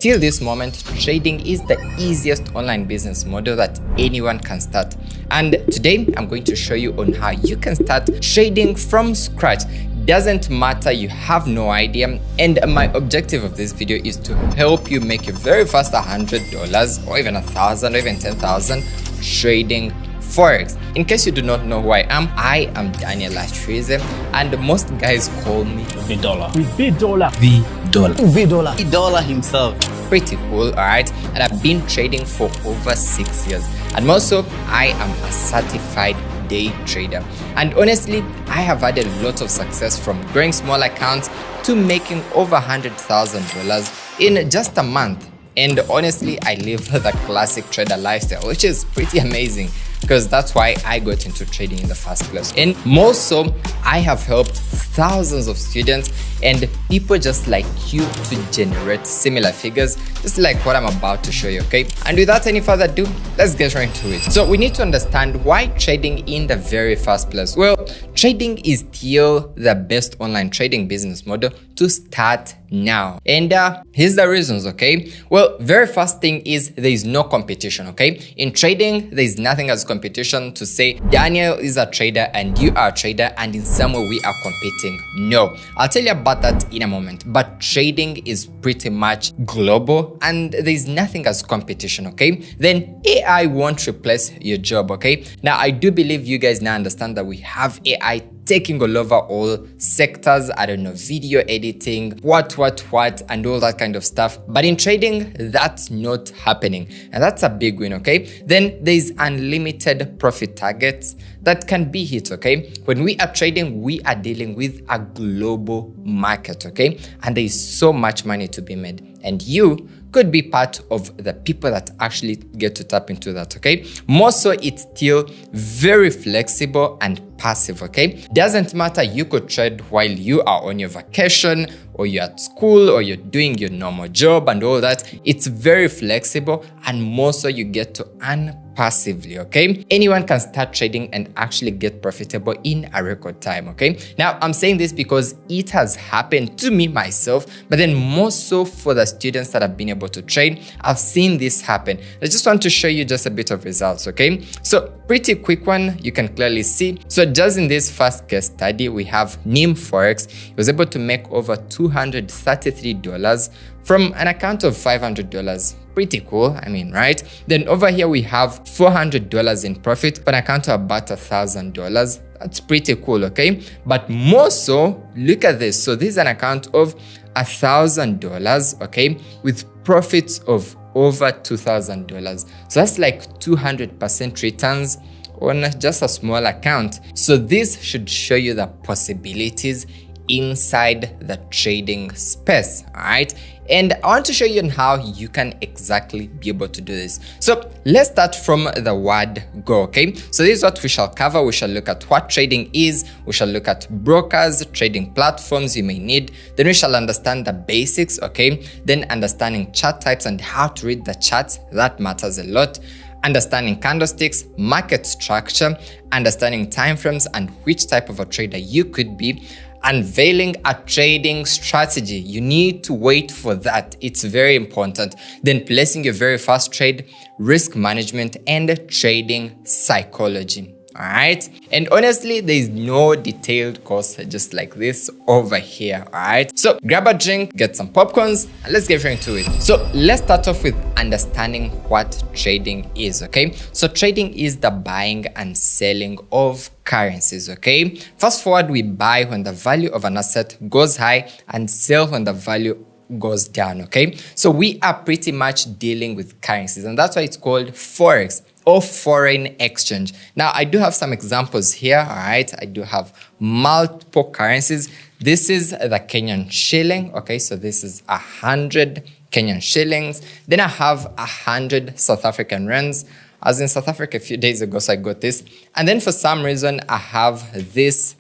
Till this moment, trading is the easiest online business model that anyone can start. And today, I'm going to show you on how you can start trading from scratch. Doesn't matter, you have no idea. And my objective of this video is to help you make your very first $100 or even $1,000 or even $10,000 trading Forex. In case you do not know who I am Daniel Latrize, and most guys call me V-Dollar. V-Dollar himself. Pretty cool, alright? And I've been trading for over 6 years. And also, I am a certified day trader. And honestly, I have had a lot of success from growing small accounts to making over $100,000 in just a month. And honestly, I live the classic trader lifestyle, which is pretty amazing because that's why I got into trading in the first place. And more so, I have helped thousands of students and people just like you to generate similar figures, just like what I'm about to show you, okay? And without any further ado, let's get right into it. So we need to understand why trading in the very first place. Well, trading is still the best online trading business model to start now. And here's the reasons, okay? Well, very first thing is there is no competition, okay? In trading, there is nothing as competition to say Daniel is a trader and you are a trader and in some way we are competing. No, I'll tell you about that in a moment. But trading is pretty much global and there is nothing as competition, okay? Then AI won't replace your job, okay? Now, I do believe you guys now understand that we have AI taking all over all sectors. I don't know, video editing, what, and all that kind of stuff. But in trading, that's not happening. And that's a big win, okay? Then there's unlimited profit targets that can be hit, okay? When we are trading, we are dealing with a global market, okay? And there is so much money to be made. And you could be part of the people that actually get to tap into that, okay? More so, it's still very flexible and passive, okay? Doesn't matter, you could trade while you are on your vacation or you're at school or you're doing your normal job and all that. It's very flexible and more so you get to earn passively, okay? Anyone can start trading and actually get profitable in a record time, okay? Now, I'm saying this because it has happened to me myself, but then more so for the students that have been able to trade. I've seen this happen. I just want to show you just a bit of results, okay? So pretty quick one, you can clearly see. So just in this first case study, we have Nim Forex. He was able to make over $233 from an account of $500. Pretty cool, I mean, right? Then over here we have $400 in profit on account of about $1,000. That's pretty cool, okay? But more so, look at this. So this is an account of $1,000, okay, with profits of over $2,000. So that's like 200% returns on just a small account. So this should show you the possibilities inside the trading space, all right? And I want to show you on how you can exactly be able to do this. So let's start from the word go, okay? So this is what we shall cover. We shall look at what trading is. We shall look at brokers, trading platforms you may need. Then we shall understand the basics, okay? Then understanding chart types and how to read the charts. That matters a lot. Understanding candlesticks, market structure, understanding timeframes and which type of a trader you could be. Unveiling a trading strategy. You need to wait for that. It's very important. Then placing your very first trade, risk management, and trading psychology. All right. And honestly, there is no detailed course just like this over here. All right. So grab a drink, get some popcorns, and let's get right into it. So let's start off with understanding what trading is. Okay. So trading is the buying and selling of currencies. Okay. Fast forward, we buy when the value of an asset goes high and sell when the value goes down. Okay. So we are pretty much dealing with currencies, and that's why it's called Forex, or foreign exchange. Now, I do have some examples here, all right? I do have multiple currencies. This is the Kenyan shilling, okay? So this is 100 Kenyan shillings. Then I have 100 South African rands. I was in South Africa a few days ago, so I got this. And then for some reason, I have this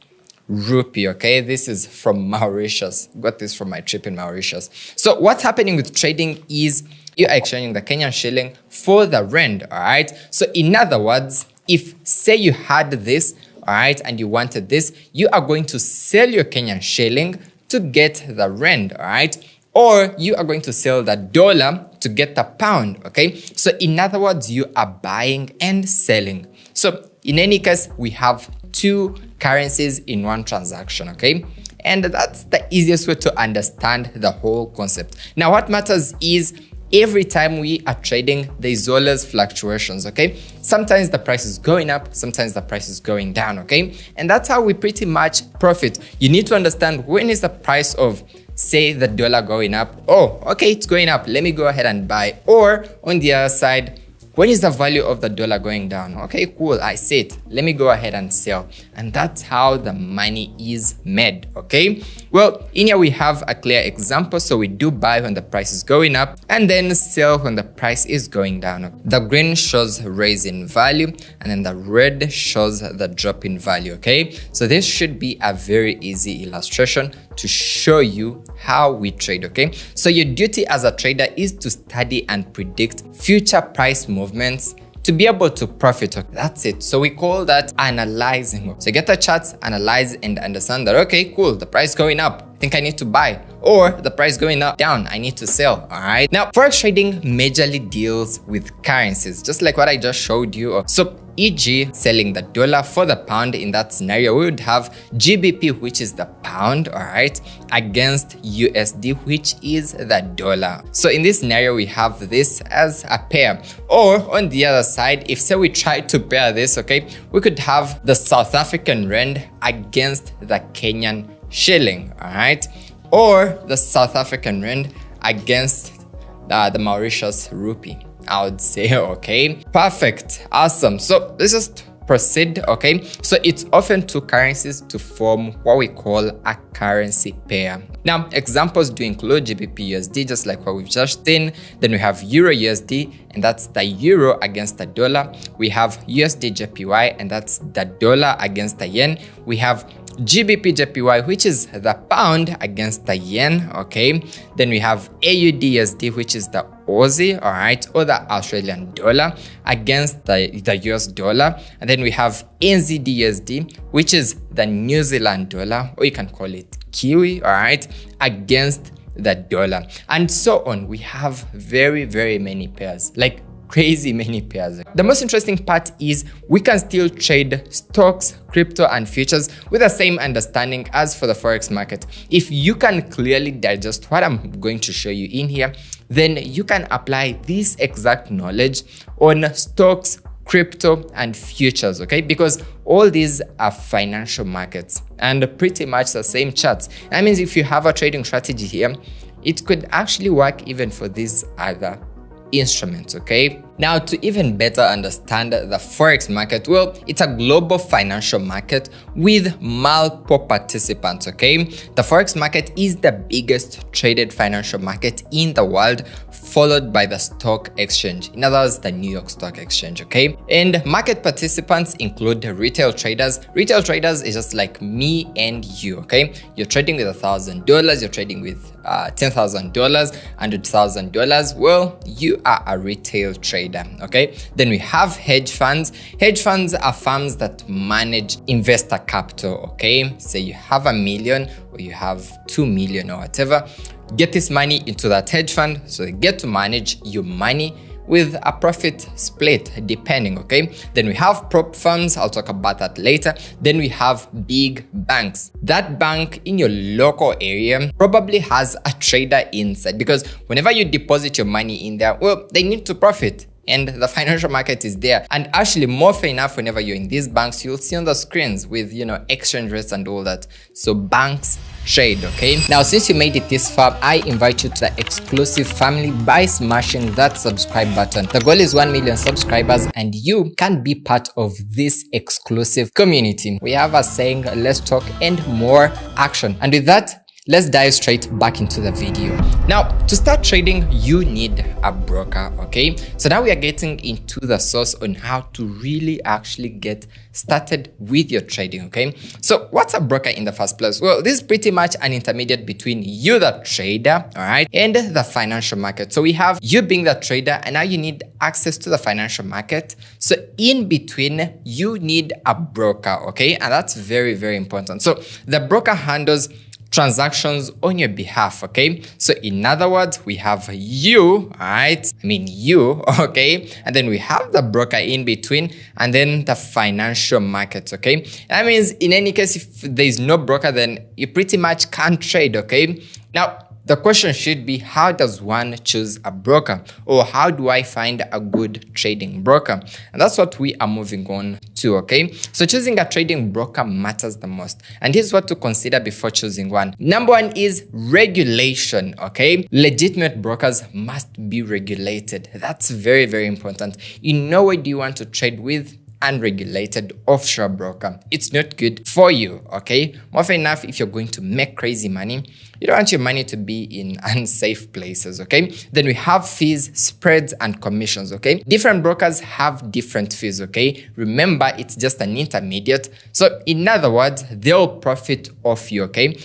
rupee, okay? This is from Mauritius. Got this from my trip in Mauritius. So what's happening with trading is you are exchanging the Kenyan shilling for the rand, all right? So in other words, if say you had this, all right, and you wanted this, you are going to sell your Kenyan shilling to get the rand, all right? or you are going to sell the dollar to get the pound, okay? So in other words, you are buying and selling. So in any case, we have two currencies in one transaction, okay? And that's the easiest way to understand the whole concept. Now, what matters is every time we are trading, there's always fluctuations, okay? Sometimes the price is going up, sometimes the price is going down, okay? And that's how we pretty much profit. You need to understand when is the price of, say, the dollar going up. Oh, okay, it's going up. Let me go ahead and buy. Or on the other side, when is the value of the dollar going down? Okay, cool, I see it. Let me go ahead and sell. And that's how the money is made, okay? Well, in here we have a clear example. So we do buy when the price is going up and then sell when the price is going down. The green shows raise in value and then the red shows the drop in value, okay? So this should be a very easy illustration to show you how we trade, okay? So your duty as a trader is to study and predict future price movements to be able to profit. That's it. So we call that analyzing. So get the charts, analyze and understand that, okay, cool, the price going up, I think I need to buy, or the price going up, down, I need to sell, all right? Now, forex trading majorly deals with currencies, just like what I just showed you. So e.g. selling the dollar for the pound, in that scenario, we would have GBP, which is the pound, all right, against USD, which is the dollar. So in this scenario, we have this as a pair. Or on the other side, if say we try to pair this, okay, we could have the South African rand against the Kenyan shilling, all right, or the South African rand against the Mauritius rupee, I would say, okay? Perfect, awesome. So let's just proceed, okay? So it's often two currencies to form what we call a currency pair. Now, examples do include GBP USD, just like what we've just seen. Then we have Euro USD, and that's the euro against the dollar. We have USD JPY, and that's the dollar against the yen. We have GBP JPY, which is the pound against the yen, okay? Then we have AUD USD, which is the Aussie, all right, or the Australian dollar against the US dollar. And then we have NZD USD, which is the New Zealand dollar, or you can call it Kiwi, all right, against the dollar. And so on. We have very, very many pairs, like crazy many pairs. The most interesting part is we can still trade stocks, crypto, and futures with the same understanding as for the forex market. If you can clearly digest what I'm going to show you in here, then you can apply this exact knowledge on stocks, crypto, and futures, okay? Because all these are financial markets and pretty much the same charts. That means if you have a trading strategy here, it could actually work even for these other instruments, okay? Now, to even better understand the forex market, well, it's a global financial market with multiple participants, okay? The forex market is the biggest traded financial market in the world, followed by the stock exchange, in other words, the New York Stock Exchange, okay? And market participants include retail traders. Retail traders is just like me and you, okay? You're trading with $1,000, you're trading with $10,000, $100,000. Well, you are a retail trader. Okay, then we have hedge funds. Hedge funds are firms that manage investor capital. Okay, say you have $1 million or you have 2 million or whatever, get this money into that hedge fund, so they get to manage your money with a profit split depending, okay? Then we have prop firms, I'll talk about that later. Then we have big banks. That bank in your local area probably has a trader inside, because whenever you deposit your money in there, well, they need to profit. And the financial market is there. And actually, more fair enough, whenever you're in these banks, you'll see on the screens with, exchange rates and all that. So banks trade, okay? Now, since you made it this far, I invite you to the exclusive family by smashing that subscribe button. The goal is 1 million subscribers and you can be part of this exclusive community. We have a saying, let's talk and more action. And with that, let's dive straight back into the video. Now, to start trading, you need a broker, okay? So now we are getting into the source on how to really actually get started with your trading, okay? So what's a broker in the first place? Well, this is pretty much an intermediate between you, the trader, all right, and the financial market. So we have you being the trader, and now you need access to the financial market. So in between, you need a broker, okay? And that's very, very important. So the broker handles transactions on your behalf, okay? So in other words, we have you, right? You, okay? And then we have the broker in between, and then the financial markets, okay? That means in any case, if there's no broker, then you pretty much can't trade, okay? Now, the question should be, how does one choose a broker? Or how do I find a good trading broker? And that's what we are moving on to, okay? So choosing a trading broker matters the most. And here's what to consider before choosing one. Number one is regulation, okay? Legitimate brokers must be regulated. That's very, very important. In no way do you want to trade with unregulated offshore broker. It's not good for you, okay? More often enough, if you're going to make crazy money, you don't want your money to be in unsafe places, okay? Then we have fees, spreads, and commissions, okay? Different brokers have different fees, okay? Remember, it's just an intermediate. So in other words, they'll profit off you, okay?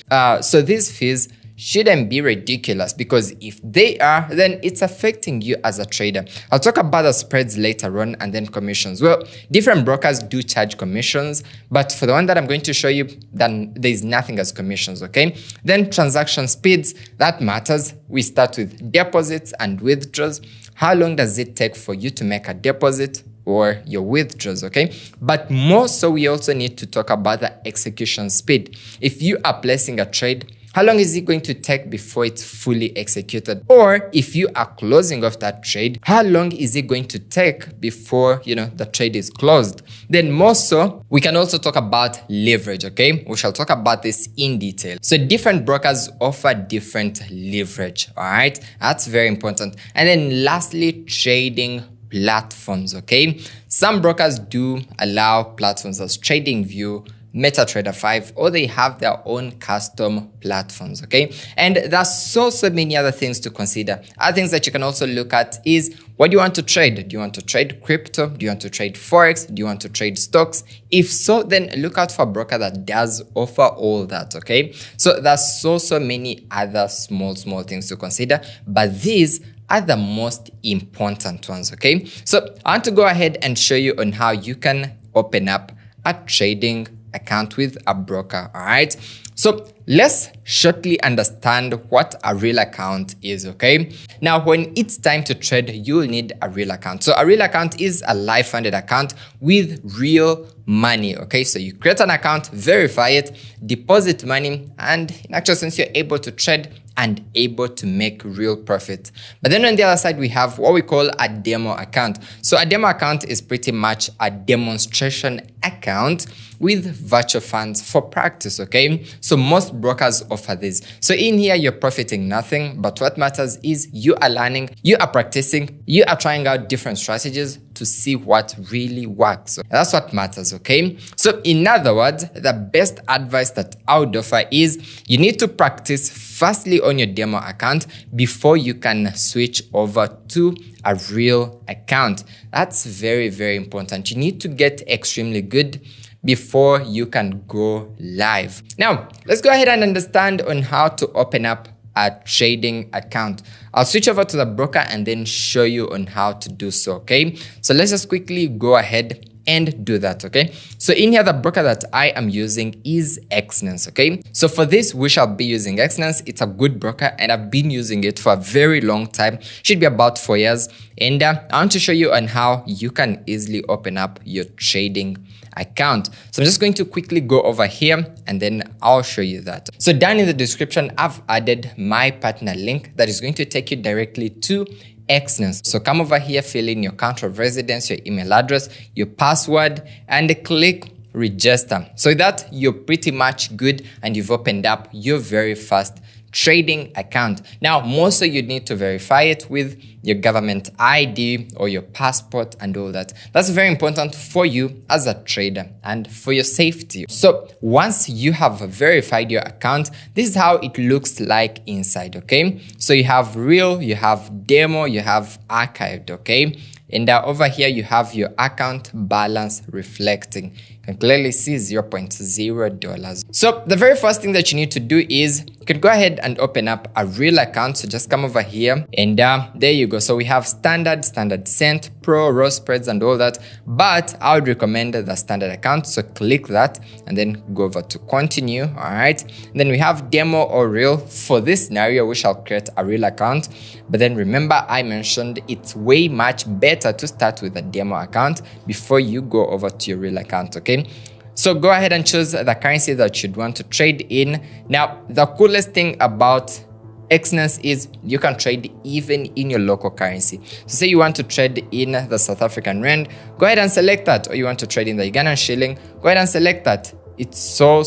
So these fees shouldn't be ridiculous, because if they are, then it's affecting you as a trader. I'll talk about the spreads later on, and then commissions. Well, different brokers do charge commissions, but for the one that I'm going to show you, then there's nothing as commissions, okay? Then transaction speeds, that matters. We start with deposits and withdrawals. How long does it take for you to make a deposit or your withdrawals, okay? But more so, we also need to talk about the execution speed. If you are placing a trade, how long is it going to take before it's fully executed? Or if you are closing off that trade, how long is it going to take before, the trade is closed? Then more so, we can also talk about leverage, okay? We shall talk about this in detail. So different brokers offer different leverage, all right? That's very important. And then lastly, trading platforms, okay? Some brokers do allow platforms as TradingView, MetaTrader 5, or they have their own custom platforms, okay? And there's so many other things to consider. Other things that you can also look at is, what do you want to trade? Do you want to trade crypto? Do you want to trade Forex? Do you want to trade stocks? If so, then look out for a broker that does offer all that, okay? So there's so many other small things to consider, but these are the most important ones, okay? So I want to go ahead and show you on how you can open up a trading account with a broker, all right? So let's shortly understand what a real account is, okay? Now, when it's time to trade, you'll need a real account. So a real account is a live funded account with real money, okay? So you create an account, verify it, deposit money, and in actual sense, you're able to trade and able to make real profit. But then on the other side, we have what we call a demo account. So a demo account is pretty much a demonstration account with virtual funds for practice, okay? So most brokers offer this. So in here, you're profiting nothing, but what matters is you are learning, you are practicing, you are trying out different strategies to see what really works. So that's what matters, okay? So in other words, the best advice that I would offer is you need to practice firstly on your demo account before you can switch over to a real account. That's very, very important. You need to get extremely good before you can go live. Now, let's go ahead and understand on how to open up a trading account. I'll switch over to the broker and then show you on how to do so, okay? So let's just quickly go ahead and do that, okay? So in here, the broker that I am using is Exness, okay? So for this, we shall be using Exness. It's a good broker and I've been using it for a very long time. Should be about 4 years. And I want to show you on how you can easily open up your trading account. So I'm just going to quickly go over here and then I'll show you that. So down in the description, I've added my partner link that is going to take you directly to Exness. So come over here, fill in your country of residence, your email address, your password, and click register. So that you're pretty much good and you've opened up your very first trading account. Now, mostly you need to verify it with your government ID or your passport and all that. That's very important for you as a trader and for your safety. So once you have verified your account, this is how it looks like inside, okay? So you have real, you have demo, you have archived, okay? And over here, you have your account balance reflecting. You can clearly see $0.0. So the very first thing that you need to do is you can go ahead and open up a real account. So just come over here and there you go. So we have standard cent, pro, raw spreads and all that. But I would recommend the standard account. So click that and then go over to continue. All right. And then we have demo or real. For this scenario, we shall create a real account. But then remember, I mentioned it's way much better to start with a demo account before you go over to your real account. Okay. So go ahead and choose the currency that you'd want to trade in. Now, the coolest thing about Exness is you can trade even in your local currency. So say you want to trade in the South African rand, go ahead and select that. Or you want to trade in the Ugandan shilling, go ahead and select that. It's so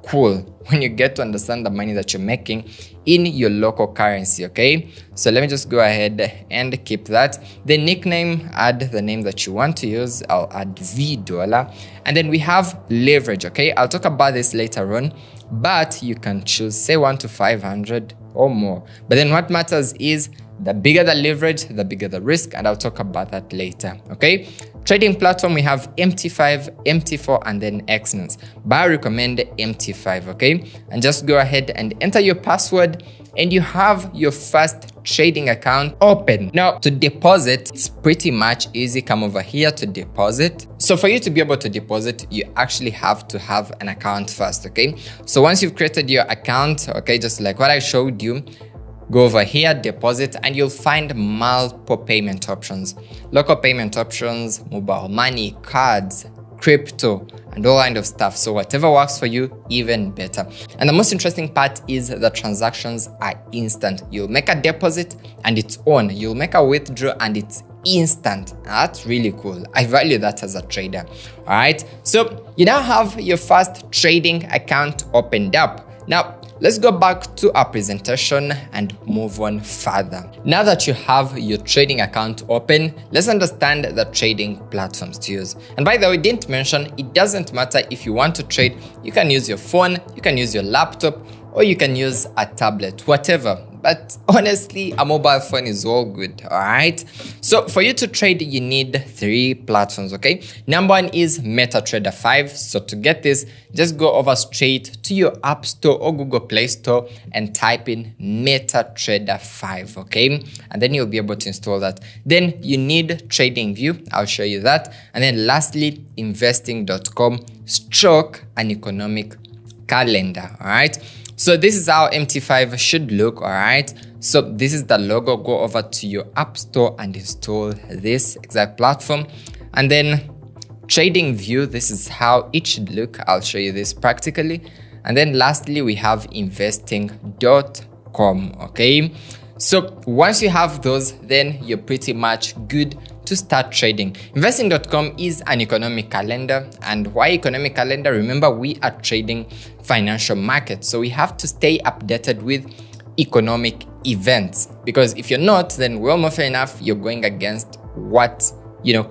cool when you get to understand the money that you're making in your local currency. Okay, so let me just go ahead and keep that. The nickname, add the name that you want to use. I'll add $, and then we have leverage. Okay, I'll talk about this later on, but you can choose say 1 to 500 or more. But then what matters is the bigger the leverage, the bigger the risk, and I'll talk about that later. Okay, trading platform, we have MT5, MT4, and then Exness. But I recommend MT5. Okay, and just go ahead and enter your password, and you have your first trading account open. Now, to deposit, it's pretty much easy. Come over here to deposit. So for you to be able to deposit, you actually have to have an account first. Okay, so once you've created your account, okay, just like what I showed you, go over here, deposit, and you'll find multiple payment options. Local payment options, mobile money, cards, crypto, and all kind of stuff. So whatever works for you, even better. And the most interesting part is the transactions are instant. You'll make a deposit and it's on. You'll make a withdrawal and it's instant. That's really cool. I value that as a trader. All right. So you now have your first trading account opened up. Now, let's go back to our presentation and move on further. Now that you have your trading account open, let's understand the trading platforms to use. And by the way, I didn't mention, it doesn't matter if you want to trade. You can use your phone, you can use your laptop, or you can use a tablet, whatever. But honestly, a mobile phone is all good, all right? So for you to trade, you need 3 platforms, okay? Number 1 is MetaTrader 5. So to get this, just go over straight to your App Store or Google Play Store and type in MetaTrader 5, okay? And then you'll be able to install that. Then you need TradingView. I'll show you that. And then lastly, investing.com stroke an economic calendar, all right? So this is how MT5 should look, all right? So this is the logo. Go over to your App Store and install this exact platform. And then TradingView, this is how it should look. I'll show you this practically. And then lastly, we have investing.com, okay? So once you have those, then you're pretty much good to start trading. Investing.com is an economic calendar. And why economic calendar? Remember, we are trading financial markets. So we have to stay updated with economic events. Because if you're not, then well, more fair enough, you're going against what,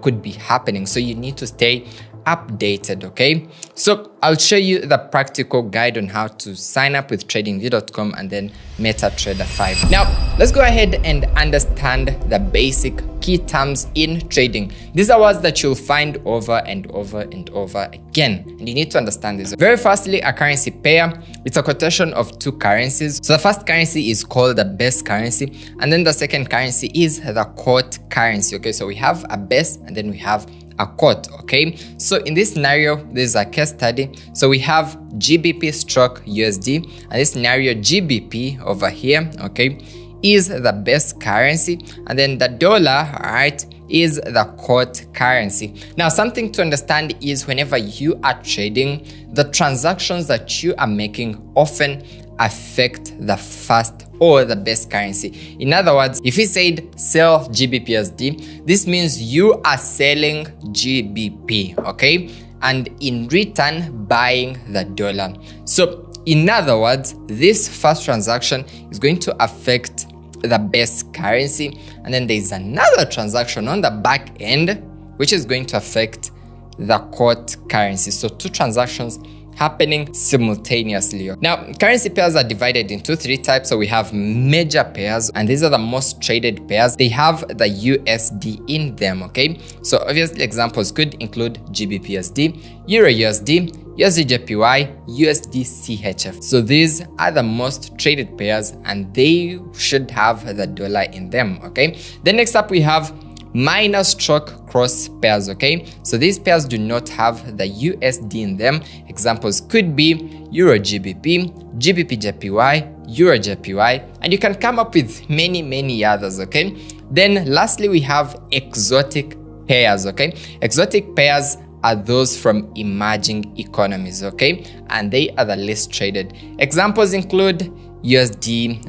could be happening. So you need to stay updated, okay? So I'll show you the practical guide on how to sign up with TradingView.com and then MetaTrader 5. Now, let's go ahead and understand the basic key terms in trading. These are words that you'll find over and over and over again, and you need to understand this. Very firstly, a currency pair. It's a quotation of 2 currencies. So the first currency is called the base currency, and then the second currency is the quote currency, okay? So we have a base and then we have a quote, okay? So in this scenario, this is a case study. So we have GBP stroke USD, and this scenario GBP over here, okay, is the best currency, and then the dollar, all right, is the quote currency. Now, something to understand is whenever you are trading, the transactions that you are making often affect the first or the best currency. In other words, if we said sell GBPUSD, this means you are selling GBP, okay? And in return, buying the dollar. So in other words, this first transaction is going to affect the best currency. And then there's another transaction on the back end, which is going to affect the quote currency. So 2 transactions happening simultaneously. Now, currency pairs are divided into three types. So we have major pairs, and these are the most traded pairs. They have the USD in them, okay? So obviously examples could include GBPUSD, EURUSD, USDJPY, USD CHF. So these are the most traded pairs, and they should have the dollar in them, okay? Then next up we have minor stroke cross pairs, okay? So these pairs do not have the USD in them. Examples could be Euro GBP, GBP JPY, Euro JPY, and you can come up with many others, okay? Then lastly, we have exotic pairs, okay? Exotic pairs are those from emerging economies, okay? And they are the least traded. Examples include USD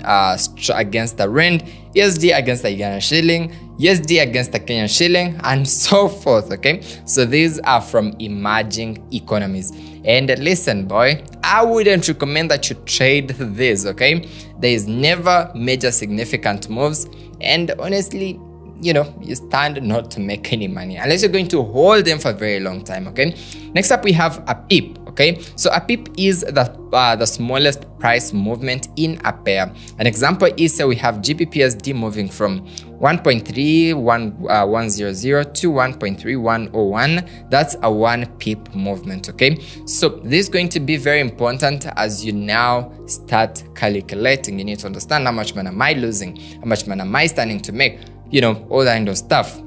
against the rand, USD against the Ugandan shilling, USD against the Kenyan shilling, and so forth, okay? So these are from emerging economies. And listen, boy, I wouldn't recommend that you trade this, okay? There is never major significant moves, and honestly, you know, you stand not to make any money unless you're going to hold them for a very long time, okay? Next up, we have a PIP, okay? So a PIP is the smallest price movement in a pair. An example is, we have GBPUSD moving from 1.3100 to 1.3101. That's a 1 pip movement, okay? So this is going to be very important as you now start calculating. You need to understand how much money am I losing, how much money am I standing to make, you know, all that kind of stuff.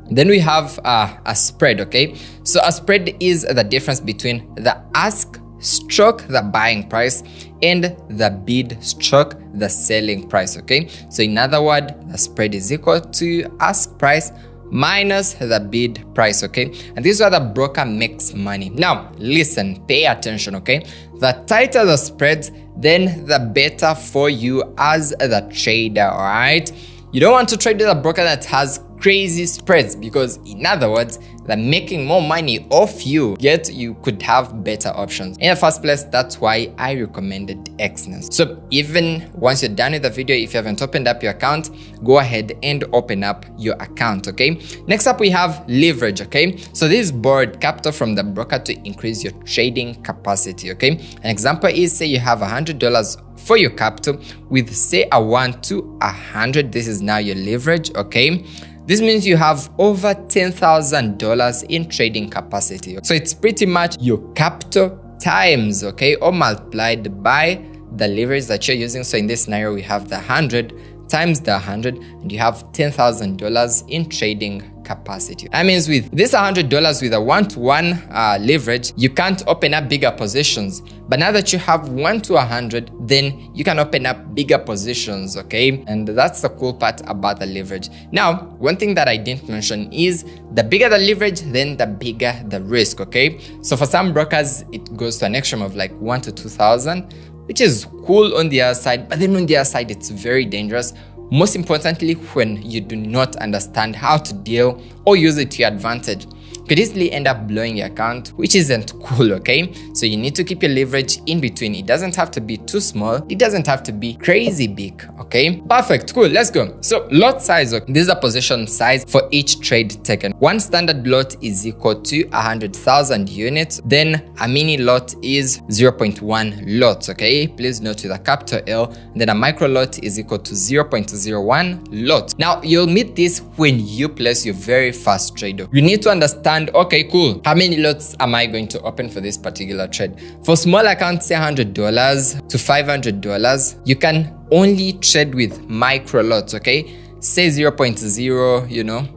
Then we have a spread, okay? So a spread is the difference between the ask stroke the buying price and the bid stroke the selling price, okay? So in other words, the spread is equal to ask price minus the bid price, okay? And this is where the broker makes money. Now, listen, pay attention, okay? The tighter the spreads, then the better for you as the trader, all right? You don't want to trade with a broker that has crazy spreads, because in other words, they're making more money off you, yet you could have better options. In the first place, that's why I recommended Exness. So even once you're done with the video, if you haven't opened up your account, go ahead and open up your account, okay? Next up, we have leverage, okay? So this is borrowed capital from the broker to increase your trading capacity, okay? An example is, say you have $100 for your capital with, say, a 1 to 100. This is now your leverage, okay? This means you have over $10,000 in trading capacity. So it's pretty much your capital times, okay, or multiplied by the leverage that you're using. So in this scenario, we have the 100 times the 100, and you have $10,000 in trading capacity. That means with this $100 with a 1-to-1 leverage, you can't open up bigger positions. But now that you have 1 to 100, then you can open up bigger positions, okay? And that's the cool part about the leverage. Now, one thing that I didn't mention is the bigger the leverage, then the bigger the risk, okay? So for some brokers, it goes to an extreme of like 1 to 2,000, which is cool on the other side, but then on the other side, it's very dangerous. Most importantly, when you do not understand how to deal or use it to your advantage, you could easily end up blowing your account, which isn't cool, okay? So you need to keep your leverage in between. It doesn't have to be too small. It doesn't have to be crazy big, okay? Perfect, cool, let's go. So lot size, okay? This is a position size for each trade taken. One standard lot is equal to 100,000 units. Then a mini lot is 0.1 lots, okay? Please note with a capital L. And then a micro lot is equal to 0.01 lots. Now, you'll meet this when you place your very first trade. You need to understand, okay, cool, how many lots am I going to open for this particular trade? For small accounts, say $100 to $500, you can only trade with micro lots, okay? Say 0.0, you know,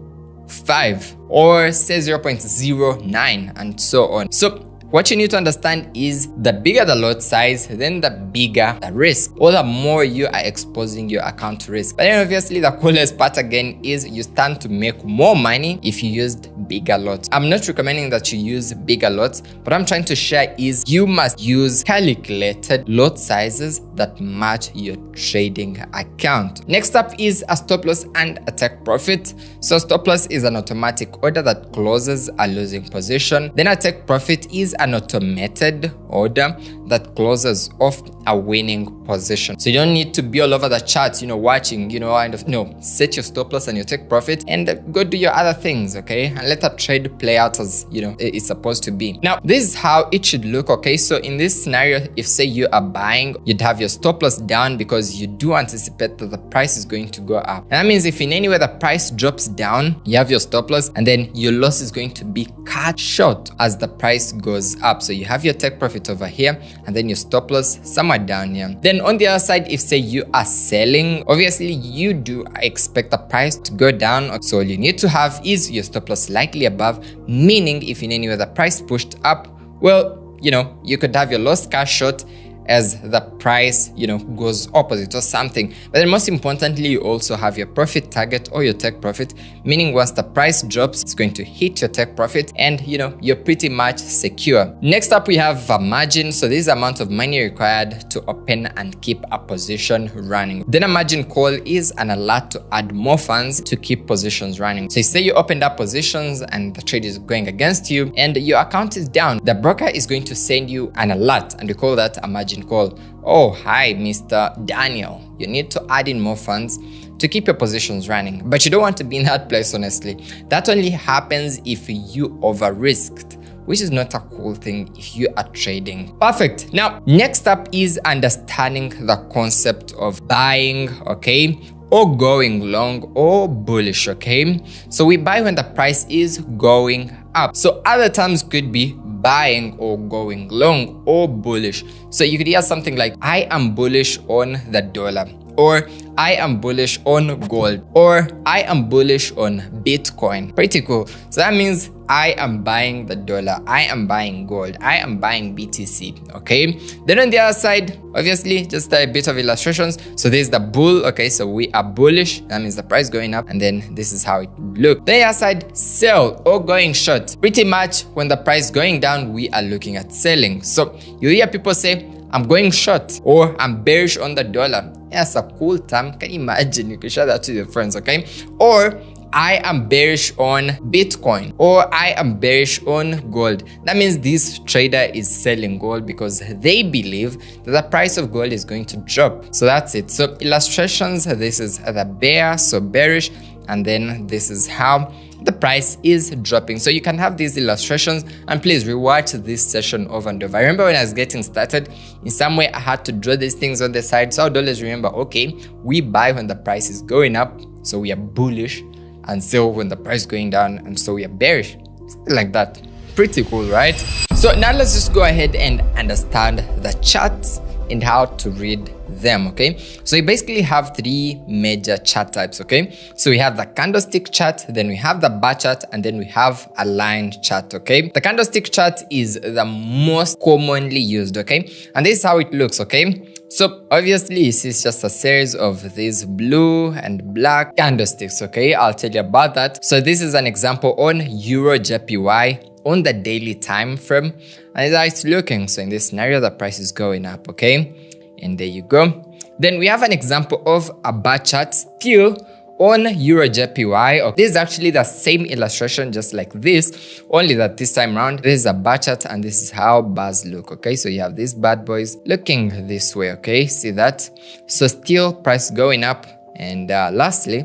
5, or say 0.09, and so on. So what you need to understand is the bigger the lot size, then the bigger the risk, or the more you are exposing your account to risk. But then obviously the coolest part again is you stand to make more money if you used bigger lots. I'm not recommending that you use bigger lots. What I'm trying to share is you must use calculated lot sizes that match your trading account. Next up is a stop loss and a take profit. So stop loss is an automatic order that closes a losing position. Then a take profit is an automated order that closes off a winning position. So you don't need to be all over the charts, watching, no, set your stop loss and your take profit and go do your other things, okay? And let the trade play out as, it's supposed to be. Now, this is how it should look, okay? So in this scenario, if say you are buying, you'd have your stop loss down because you do anticipate that the price is going to go up. And that means if in any way the price drops down, you have your stop loss and then your loss is going to be cut short as the price goes up. So you have your take profit over here and then your stop loss somewhere down here. Then on the other side, if say you are selling, obviously you do expect the price to go down. So all you need to have is your stop loss slightly above, meaning if in any way the price pushed up, well, you could have your loss cut short as the price, goes opposite or something. But then most importantly, you also have your profit target or your take profit, meaning once the price drops, it's going to hit your take profit and, you're pretty much secure. Next up, we have a margin. So this is the amount of money required to open and keep a position running. Then a margin call is an alert to add more funds to keep positions running. So say you opened up positions and the trade is going against you and your account is down, the broker is going to send you an alert and we call that a margin call. Oh, hi, Mr. Daniel. You need to add in more funds to keep your positions running. But you don't want to be in that place, honestly. That only happens if you over-risked, which is not a cool thing if you are trading. Perfect. Now, next up is understanding the concept of buying, okay? Or going long or bullish, okay? So we buy when the price is going up. So other terms could be buying or going long or bullish. So you could hear something like, I am bullish on the dollar, or I am bullish on gold, or I am bullish on Bitcoin. Pretty cool. So that means I am buying the dollar, I am buying gold, I am buying BTC, okay? Then on the other side, obviously, just a bit of illustrations. So there's the bull, okay? So we are bullish, that means the price going up, and then this is how it looks. Then the other side, sell or going short. Pretty much when the price going down, we are looking at selling. So you hear people say, I'm going short, or I'm bearish on the dollar. That's a cool term. Can you imagine? You can share that to your friends, okay? Or I am bearish on Bitcoin, or I am bearish on gold. That means this trader is selling gold because they believe that the price of gold is going to drop. So that's it. So illustrations, this is the bear, so bearish, and then this is how the price is dropping. So you can have these illustrations, and please rewatch this session over and over. I remember when I was getting started, in some way I had to draw these things on the side. So I'd always remember, okay, we buy when the price is going up, so we are bullish, and sell when the price is going down, and so we are bearish. Something like that. Pretty cool, right? So now let's just go ahead and understand the charts and how to read them, okay? So we basically have three major chart types, okay? So we have the candlestick chart, then we have the bar chart, and then we have a line chart, okay? The candlestick chart is the most commonly used, okay? And this is how it looks, okay? So obviously this is just a series of these blue and black candlesticks, okay? I'll tell you about that. So this is an example on Euro JPY on the daily time frame, and as it's looking. So in this scenario, the price is going up, okay? And there you go. Then we have an example of a bar chart still on Euro JPY. This is actually the same illustration, just like this, only that this time around, this is a bar chart and this is how bars look, okay? So you have these bad boys looking this way, okay? See that? So still price going up. And lastly,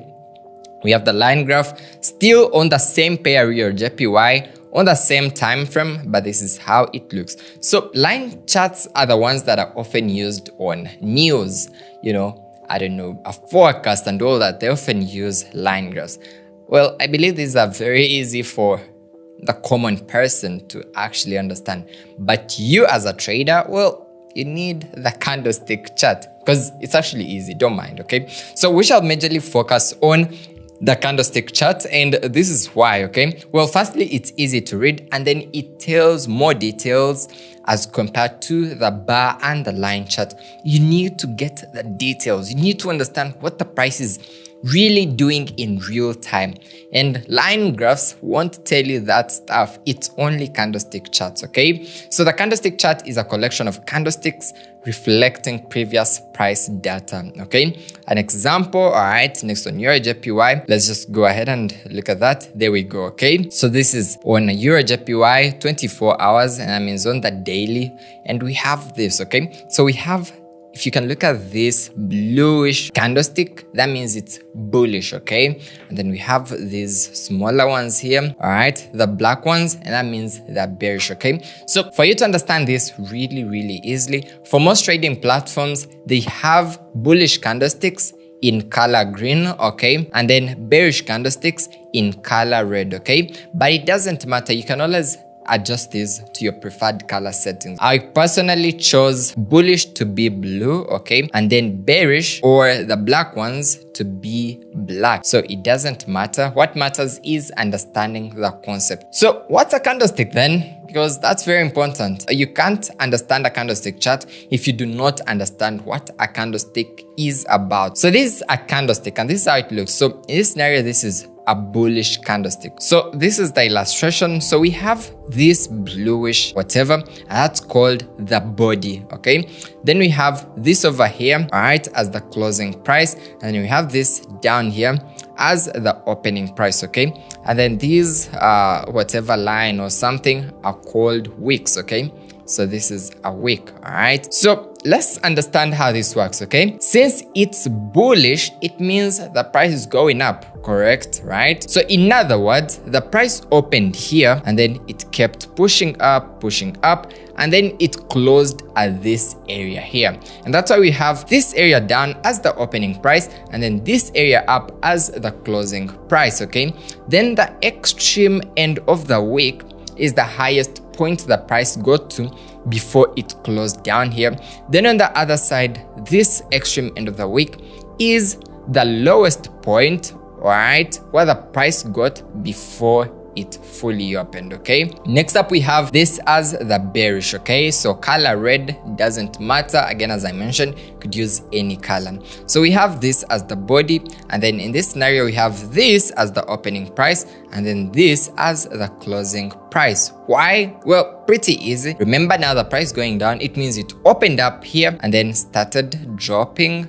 we have the line graph still on the same pair Euro JPY on the same time frame, but this is how it looks. So line charts are the ones that are often used on news, I don't know, a forecast and all that. They often use line graphs. Well, I believe these are very easy for the common person to actually understand. But you as a trader, well, you need the candlestick chart because it's actually easy. Don't mind, okay? So we shall majorly focus on the candlestick chart, and this is why, okay? Well, firstly, it's easy to read, and then it tells more details as compared to the bar and the line chart. You need to get the details. You need to understand what the price is really doing in real time. And line graphs won't tell you that stuff. It's only candlestick charts, okay? So the candlestick chart is a collection of candlesticks reflecting previous price data, okay? An example, all right, next on EuroJPY, let's just go ahead and look at that. There we go, okay? So this is on EuroJPY 24 hours, and that means on the daily, and we have this, okay? So we have, if you can look at this bluish candlestick, that means it's bullish, okay? And then we have these smaller ones here, all right? The black ones, and that means they're bearish, okay? So for you to understand this really easily, for most trading platforms, they have bullish candlesticks in color green, okay? And then bearish candlesticks in color red, okay? But it doesn't matter. You can always adjust these to your preferred color settings. I personally chose bullish to be blue, okay? And then bearish, or the black ones, to be black. So it doesn't matter. What matters is understanding the concept. So what's a candlestick then? Because that's very important. You can't understand a candlestick chart if you do not understand what a candlestick is about. So this is a candlestick, and this is how it looks. So in this scenario, this is a bullish candlestick. So this is the illustration. So we have this bluish whatever, and that's called the body, okay? Then we have this over here, all right, as the closing price, and we have this down here as the opening price, okay? And then these whatever line or something are called wicks, okay? So this is a wick, all right? So let's understand how this works, okay? Since it's bullish, it means the price is going up, correct, right? So in other words, the price opened here and then it kept pushing up, and then it closed at this area here. And that's why we have this area down as the opening price and then this area up as the closing price, okay? Then the extreme end of the wick is the highest point the price got to before it closed down here. Then on the other side, this extreme end of the wick is the lowest point, right, where the price got before it fully opened, okay? Next up, we have this as the bearish, okay? So color red doesn't matter. Again, as I mentioned, could use any color. So we have this as the body, and then in this scenario, we have this as the opening price, and then this as the closing price. Why? Well, pretty easy. Remember now the price going down, it means it opened up here and then started dropping,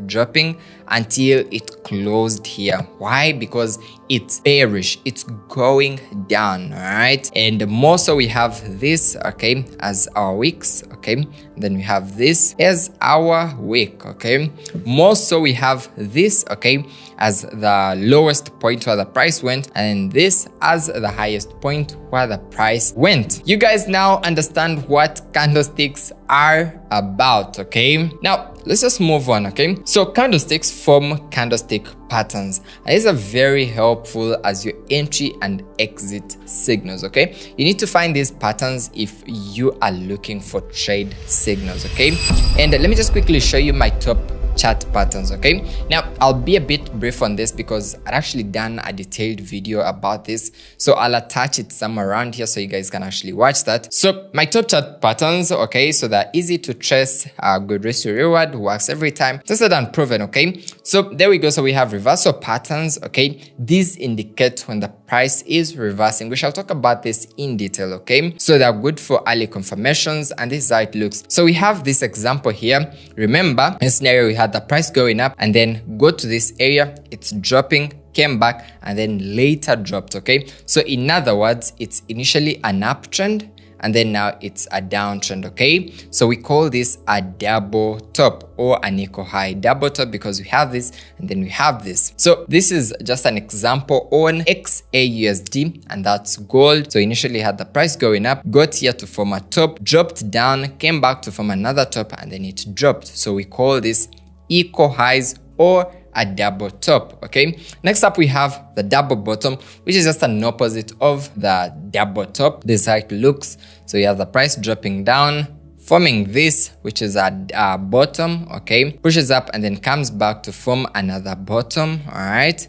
dropping until it closed here. Why? Because it's bearish, it's going down, all right? And more so we have this, okay, as our wicks, okay? And then we have this as our wick, okay? More so we have this, okay, as the lowest point where the price went, and this as the highest point where the price went. You guys now understand what candlesticks are about, okay? Now let's just move on, okay? So candlesticks form candlestick patterns, and these are very helpful as your entry and exit signals, okay? You need to find these patterns if you are looking for trade signals, okay? And let me just quickly show you my top chart patterns, okay? Now I'll be a bit brief on this because I've actually done a detailed video about this, so I'll attach it somewhere around here so you guys can actually watch that. So my top chart patterns, okay, so they're easy to trace, good risk to reward, works every time, tested and proven, okay? So there we go. So we have reversal patterns, okay? These indicate when the price is reversing. We shall talk about this in detail, okay? So they're good for early confirmations, and this is how it looks. So we have this example here. Remember, in this scenario we had the price going up and then go to this area, it's dropping, came back, and then later dropped, okay? So in other words, it's initially an uptrend and then now it's a downtrend, okay? So we call this a double top or an equal high. Double top because we have this and then we have this. So this is just an example on XAUSD, and that's gold. So initially had the price going up, got here to form a top, dropped down, came back to form another top, and then it dropped. So we call this equal highs or a double top, okay? Next up, we have the double bottom, which is just an opposite of the double top. This is how it looks. So you have the price dropping down, forming this, which is a bottom, okay? Pushes up and then comes back to form another bottom, all right?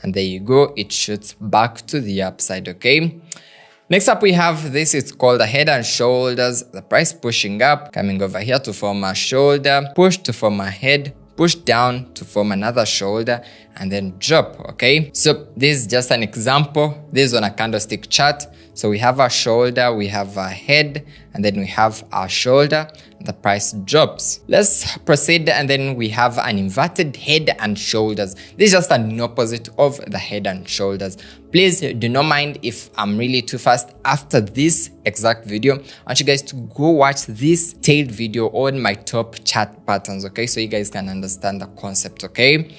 And there you go, it shoots back to the upside, okay? Next up, we have this, it's called a head and shoulders. The price pushing up, coming over here to form a shoulder, push to form a head, push down to form another shoulder and then drop. Okay, so this is just an example. This is on a candlestick chart. So we have our shoulder, we have our head, and then we have our shoulder. The price drops. Let's proceed, and then we have an inverted head and shoulders. This is just an opposite of the head and shoulders. Please do not mind if I'm really too fast. After this exact video, I want you guys to go watch this detailed video on my top chart patterns, okay, so you guys can understand the concept. Okay,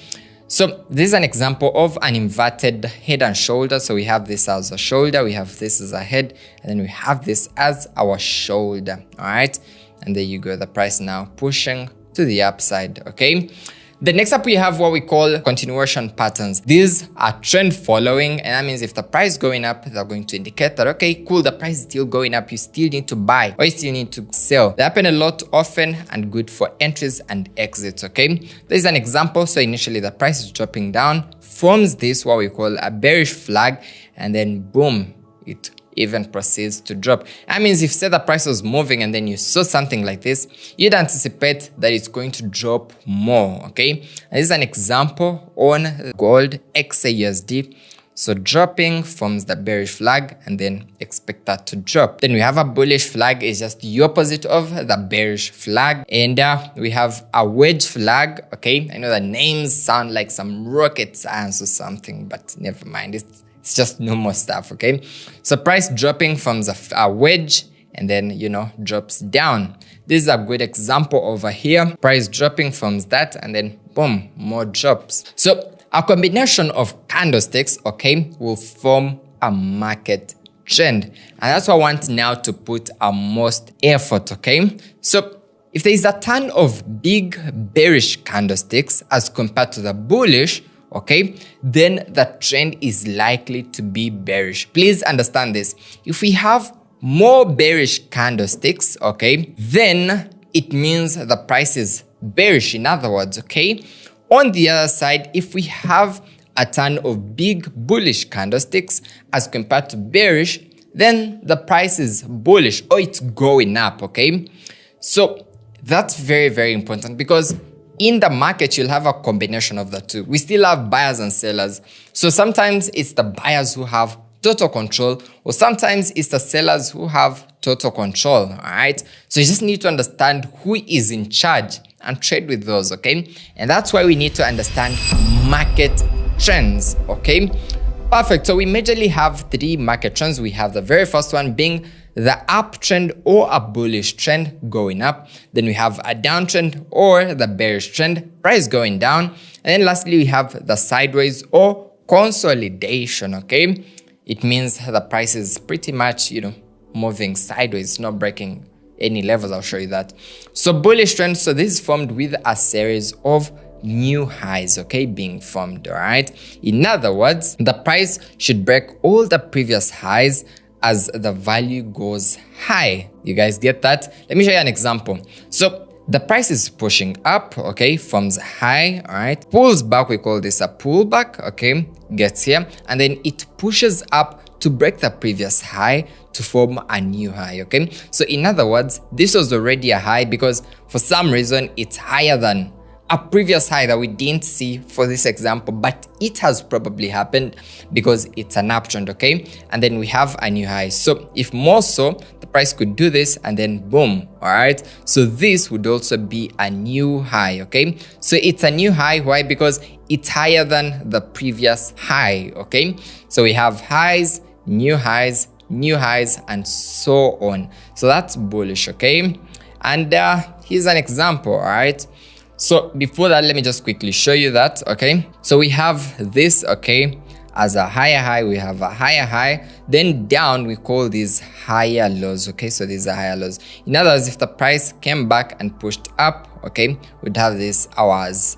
so this is an example of an inverted head and shoulder. So we have this as a shoulder, we have this as a head, and then we have this as our shoulder. All right, and there you go, the price now pushing to the upside. Okay, the next up we have what we call continuation patterns. These are trend following, and that means if the price is going up, they're going to indicate that, okay, cool, the price is still going up, you still need to buy or you still need to sell. They happen a lot often and good for entries and exits. Okay, there's an example. So initially the price is dropping down, forms this what we call a bearish flag, and then boom, it even proceeds to drop. That means if say the price was moving and then you saw something like this, you'd anticipate that it's going to drop more. Okay, and this is an example on gold XAUSD. So dropping forms the bearish flag and then expect that to drop. Then we have a bullish flag, is just the opposite of the bearish flag. And we have a wedge flag. Okay, I know the names sound like some rocket science or something, but never mind. It's just normal stuff. Okay, so price dropping from a wedge and then, you know, drops down. This is a good example over here. Price dropping from that and then boom, more drops. So a combination of candlesticks, okay, will form a market trend, and that's what I want now to put our most effort. Okay, so if there is a ton of big bearish candlesticks as compared to the bullish, okay, then the trend is likely to be bearish. Please understand this. If we have more bearish candlesticks, okay, then it means the price is bearish. In other words, okay, on the other side, if we have a ton of big bullish candlesticks as compared to bearish, then the price is bullish or it's going up. Okay, so that's very, very important, because in the market, you'll have a combination of the two. We still have buyers and sellers. So sometimes it's the buyers who have total control, or sometimes it's the sellers who have total control. All right. So you just need to understand who is in charge and trade with those. Okay. And that's why we need to understand market trends. Okay. Perfect. So we majorly have three market trends. We have the very first one being the uptrend or a bullish trend going up. Then we have a downtrend or the bearish trend, price going down. And then lastly, we have the sideways or consolidation. Okay, it means the price is pretty much, you know, moving sideways, not breaking any levels. I'll show you that. So bullish trend, so this is formed with a series of new highs, okay, being formed. All right, in other words, the price should break all the previous highs as the value goes high. You guys get that? Let me show you an example. So the price is pushing up, okay, forms high, all right, pulls back, we call this a pullback, okay, gets here, and then it pushes up to break the previous high to form a new high. Okay, so in other words, this was already a high because for some reason it's higher than a previous high that we didn't see for this example, but it has probably happened because it's an uptrend. Okay, and then we have a new high. So if more so, the price could do this and then boom. All right, so this would also be a new high. Okay, so it's a new high. Why? Because it's higher than the previous high. Okay, so we have highs, new highs, new highs, and so on. So that's bullish. Okay, and here's an example. All right, so before that, let me just quickly show you that. Okay, so we have this, okay, as a higher high, we have a higher high, then down we call these higher lows. Okay, so these are higher lows. In other words, if the price came back and pushed up, okay, we'd have this as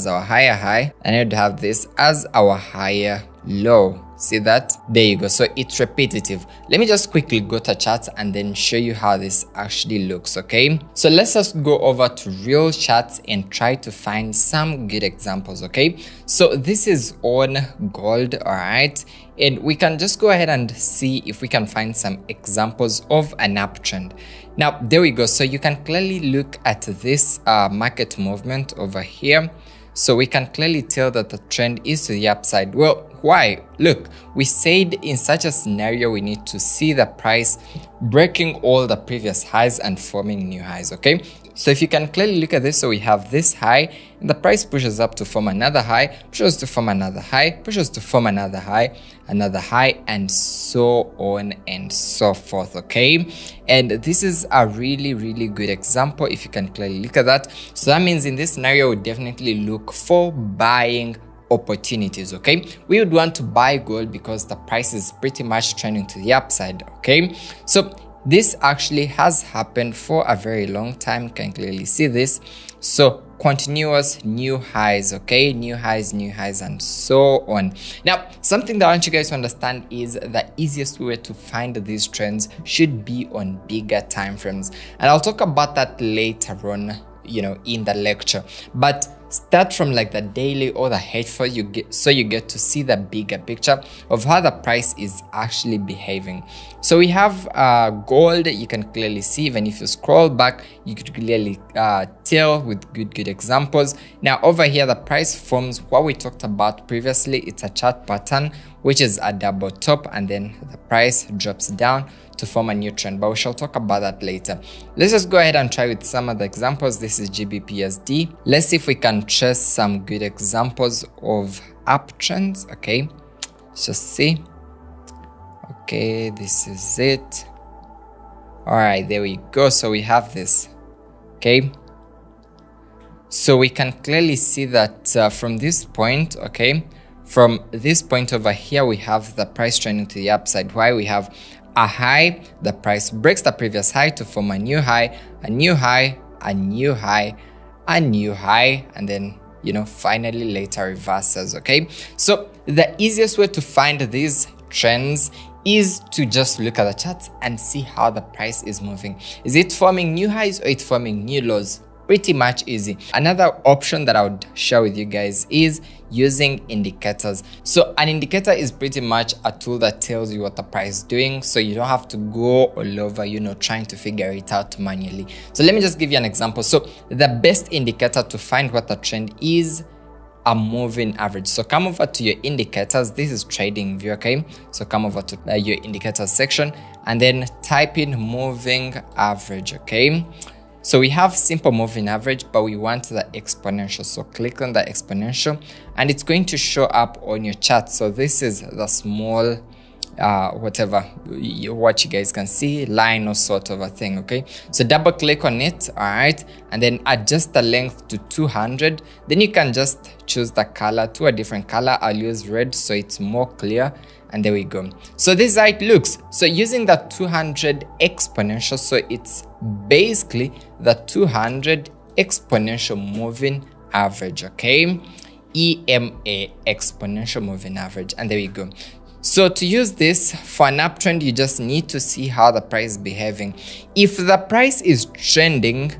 our higher high, and we'd have this as our higher low. See that? There you go. So it's repetitive. Let me just quickly go to charts and then show you how this actually looks, okay? So let's just go over to real charts and try to find some good examples, okay? So this is on gold, all right? And we can just go ahead and see if we can find some examples of an uptrend. Now, there we go. So you can clearly look at this market movement over here. So we can clearly tell that the trend is to the upside. Well, why? Look, we said in such a scenario, we need to see the price breaking all the previous highs and forming new highs, okay? So if you can clearly look at this, so we have this high and the price pushes up to form another high, pushes to form another high, pushes to form another high, and so on and so forth, okay? And this is a really, really good example if you can clearly look at that. So that means in this scenario, we definitely look for buying opportunities, okay? We would want to buy gold because the price is pretty much trending to the upside, okay? So this actually has happened for a very long time. You can clearly see this. So continuous new highs, okay? New highs, and so on. Now, something that I want you guys to understand is the easiest way to find these trends should be on bigger time frames. And I'll talk about that later on, you know, in the lecture. But start from like the daily or the H4 you get to see the bigger picture of how the price is actually behaving. So we have gold. You can clearly see, even if you scroll back, you could clearly tell with good examples. Now over here, the price forms what we talked about previously. It's a chart pattern, which is a double top, and then the price drops down to form a new trend, but we shall talk about that later. Let's just go ahead and try with some of the examples. This is GBPSD. Let's see if we can trace some good examples of uptrends, okay? Let's just see. Okay, this is it. All right, there we go. So we have this, okay? So we can clearly see that from this point, okay? From this point over here, we have the price trending to the upside. Why? We have a high, the price breaks the previous high to form a new high, a new high, a new high, a new high, and then, you know, finally later reverses, okay? So the easiest way to find these trends is to just look at the charts and see how the price is moving. Is it forming new highs or it's forming new lows? Pretty much easy. Another option that I would share with you guys is using indicators. So an indicator is pretty much a tool that tells you what the price is doing, so you don't have to go all over, you know, trying to figure it out manually. So let me just give you an example. So the best indicator to find what the trend is a moving average. So come over to your indicators. This is trading view, okay? So come over to your indicators section and then type in moving average, okay? So we have simple moving average, but we want the exponential. So click on the exponential and it's going to show up on your chart. So this is the small, whatever, what you guys can see, line or sort of a thing, okay? So double click on it, all right? And then adjust the length to 200. Then you can just choose the color to a different color. I'll use red so it's more clear. And there we go. So this is how it looks. So using the 200 exponential, so it's basically the 200 exponential moving average, okay? EMA, exponential moving average. And there we go. So to use this for an uptrend, you just need to see how the price is behaving. If the price is trending,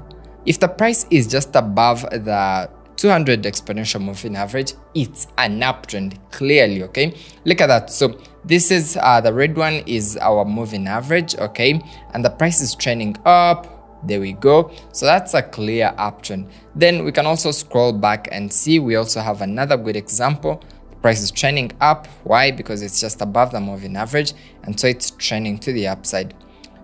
if the price is just above the 200 exponential moving average, it's an uptrend, clearly, okay? Look at that. So this is the red one is our moving average, okay? And the price is trending up. There we go. So that's a clear uptrend. Then we can also scroll back and see we also have another good example. The price is trending up. Why? Because it's just above the moving average, and so it's trending to the upside.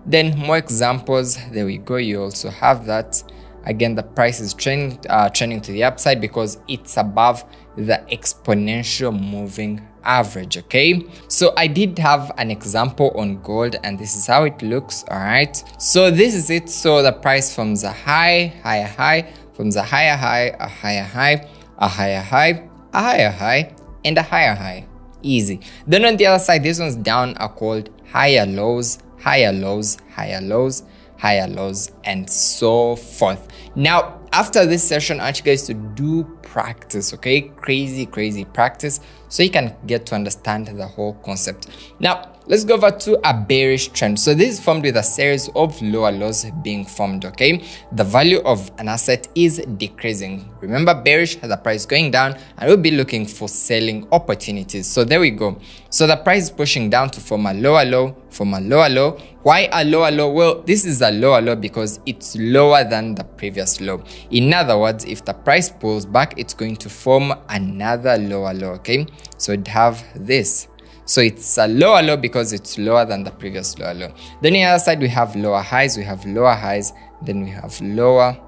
Then more examples. There we go. You also have that. Again, the price is trending to the upside because it's above the exponential moving average, okay? So I did have an example on gold and this is how it looks, all right? So this is it. So the price forms a high, higher high, forms a higher high, a higher high, a higher high, a higher high, and a higher high. Easy. Then on the other side, these ones down are called higher lows, higher lows, higher lows, higher lows, and so forth. Now, after this session, I want you guys to do practice, okay? Crazy practice, so you can get to understand the whole concept. Now let's go over to a bearish trend. So this is formed with a series of lower lows being formed, okay? The value of an asset is decreasing. Remember, bearish has the price going down, and we'll be looking for selling opportunities. So there we go. So the price is pushing down to form a lower low, from a lower low. Why a lower low? Well, this is a lower low because it's lower than the previous low. In other words, if the price pulls back, it's going to form another lower low, okay? So it'd have this. So it's a lower low because it's lower than the previous lower low. Then on the other side, we have lower highs, then we have lower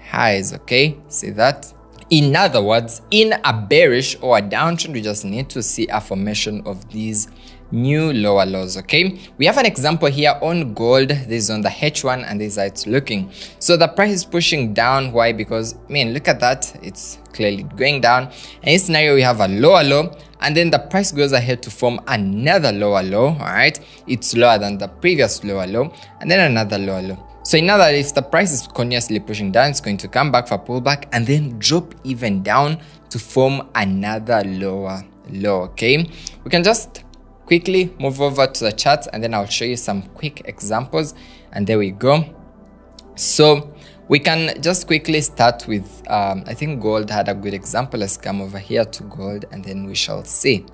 highs, okay? See that? In other words, in a bearish or a downtrend, we just need to see a formation of these new lower lows, okay? We have an example here on gold. This is on the H1 and this is how it's looking. So the price is pushing down. Why? Because, look at that. It's clearly going down. In this scenario, we have a lower low, and then the price goes ahead to form another lower low, all right? It's lower than the previous lower low, and then another lower low. So in other words, if the price is continuously pushing down, it's going to come back for pullback and then drop even down to form another lower low, okay? We can just quickly move over to the charts, and then I'll show you some quick examples, and there we go. So we can just quickly start with, I think gold had a good example. Let's come over here to gold, and then we shall see.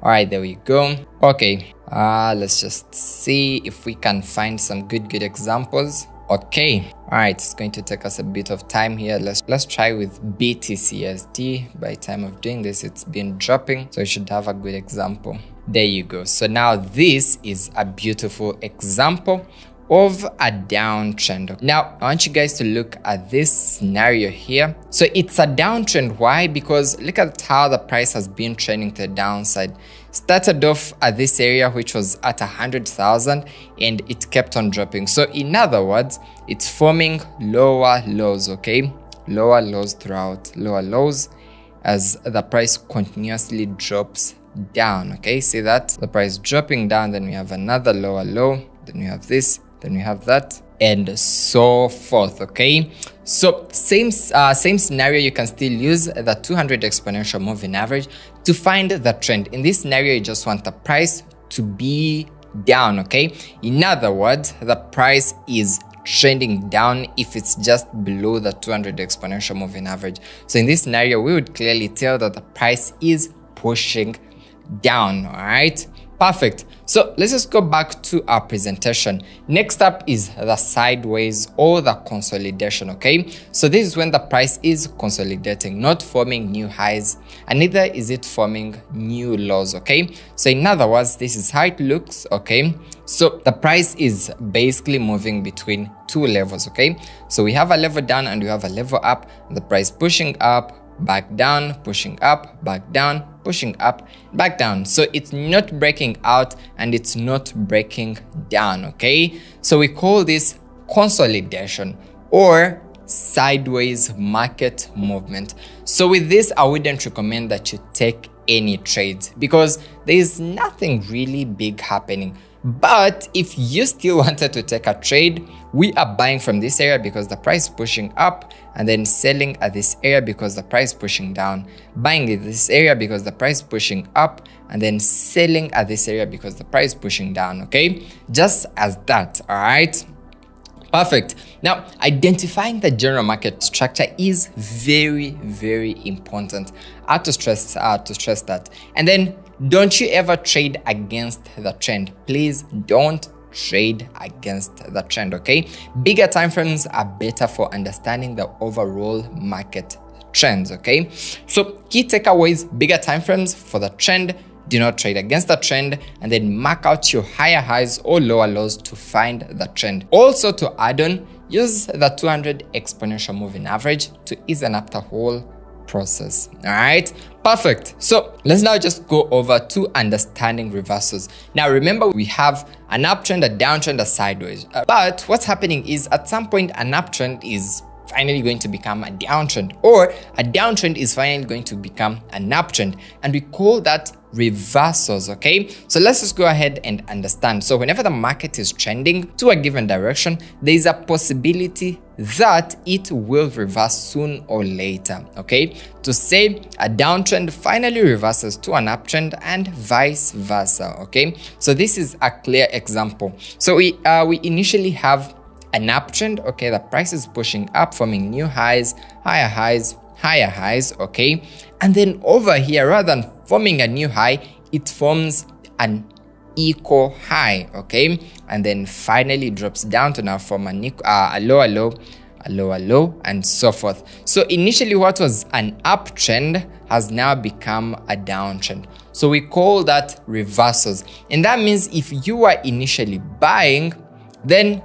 All right, there we go. Okay, let's just see if we can find some good examples. Okay, all right, it's going to take us a bit of time here. Let's try with BTCSD. By time of doing this, it's been dropping, so you should have a good example. There you go. So now this is a beautiful example of a downtrend. Now I want you guys to look at this scenario here. So it's a downtrend. Why? Because look at how the price has been trending to the downside. Started off at this area, which was at 100,000, and it kept on dropping. So in other words, it's forming lower lows, okay? Lower lows throughout, lower lows as the price continuously drops down, okay? See that? The price dropping down, then we have another lower low, then we have this, then we have that, and so forth, okay? So same scenario, you can still use the 200 exponential moving average to find the trend. In this scenario, you just want the price to be down, okay? In other words, the price is trending down if it's just below the 200 exponential moving average. So in this scenario, we would clearly tell that the price is pushing down, all right? Perfect. So let's just go back to our presentation. Next up is the sideways or the consolidation, okay? So this is when the price is consolidating, not forming new highs, and neither is it forming new lows, okay? So in other words, this is how it looks, okay? So the price is basically moving between two levels, okay? So we have a level down and we have a level up, the price pushing up, back down, pushing up, back down, pushing up, back down. So it's not breaking out and it's not breaking down, okay? So we call this consolidation or sideways market movement. So with this, I wouldn't recommend that you take any trades because there is nothing really big happening. But if you still wanted to take a trade, we are buying from this area because the price is pushing up, and then selling at this area because the price is pushing down, buying at this area because the price is pushing up, and then selling at this area because the price is pushing down, okay? Just as that, all right? Perfect. Now, identifying the general market structure is very important. I have to stress that. And then don't you ever trade against the trend. Please don't trade against the trend, okay? Bigger time frames are better for understanding the overall market trends, okay? So key takeaways: bigger time frames for the trend. Do not trade against the trend, and then mark out your higher highs or lower lows to find the trend. Also, to add on, use the 200 exponential moving average to easen up the whole process. All right, perfect. So let's now just go over to understanding reversals. Now remember, we have an uptrend, a downtrend, a sideways. But what's happening is at some point an uptrend is finally going to become a downtrend, or a downtrend is finally going to become an uptrend, and we call that reversals. Okay, so let's just go ahead and understand. So whenever the market is trending to a given direction, there is a possibility that it will reverse soon or later. Okay, to say a downtrend finally reverses to an uptrend and vice versa. Okay, so this is a clear example. So we initially have an uptrend. Okay, the price is pushing up, forming new highs, higher highs, higher highs. Okay, and then over here, rather than forming a new high, it forms an equal high. Okay, and then finally drops down to now form a lower low, a lower low, and so forth. So initially what was an uptrend has now become a downtrend. So we call that reversals. And that means if you were initially buying, then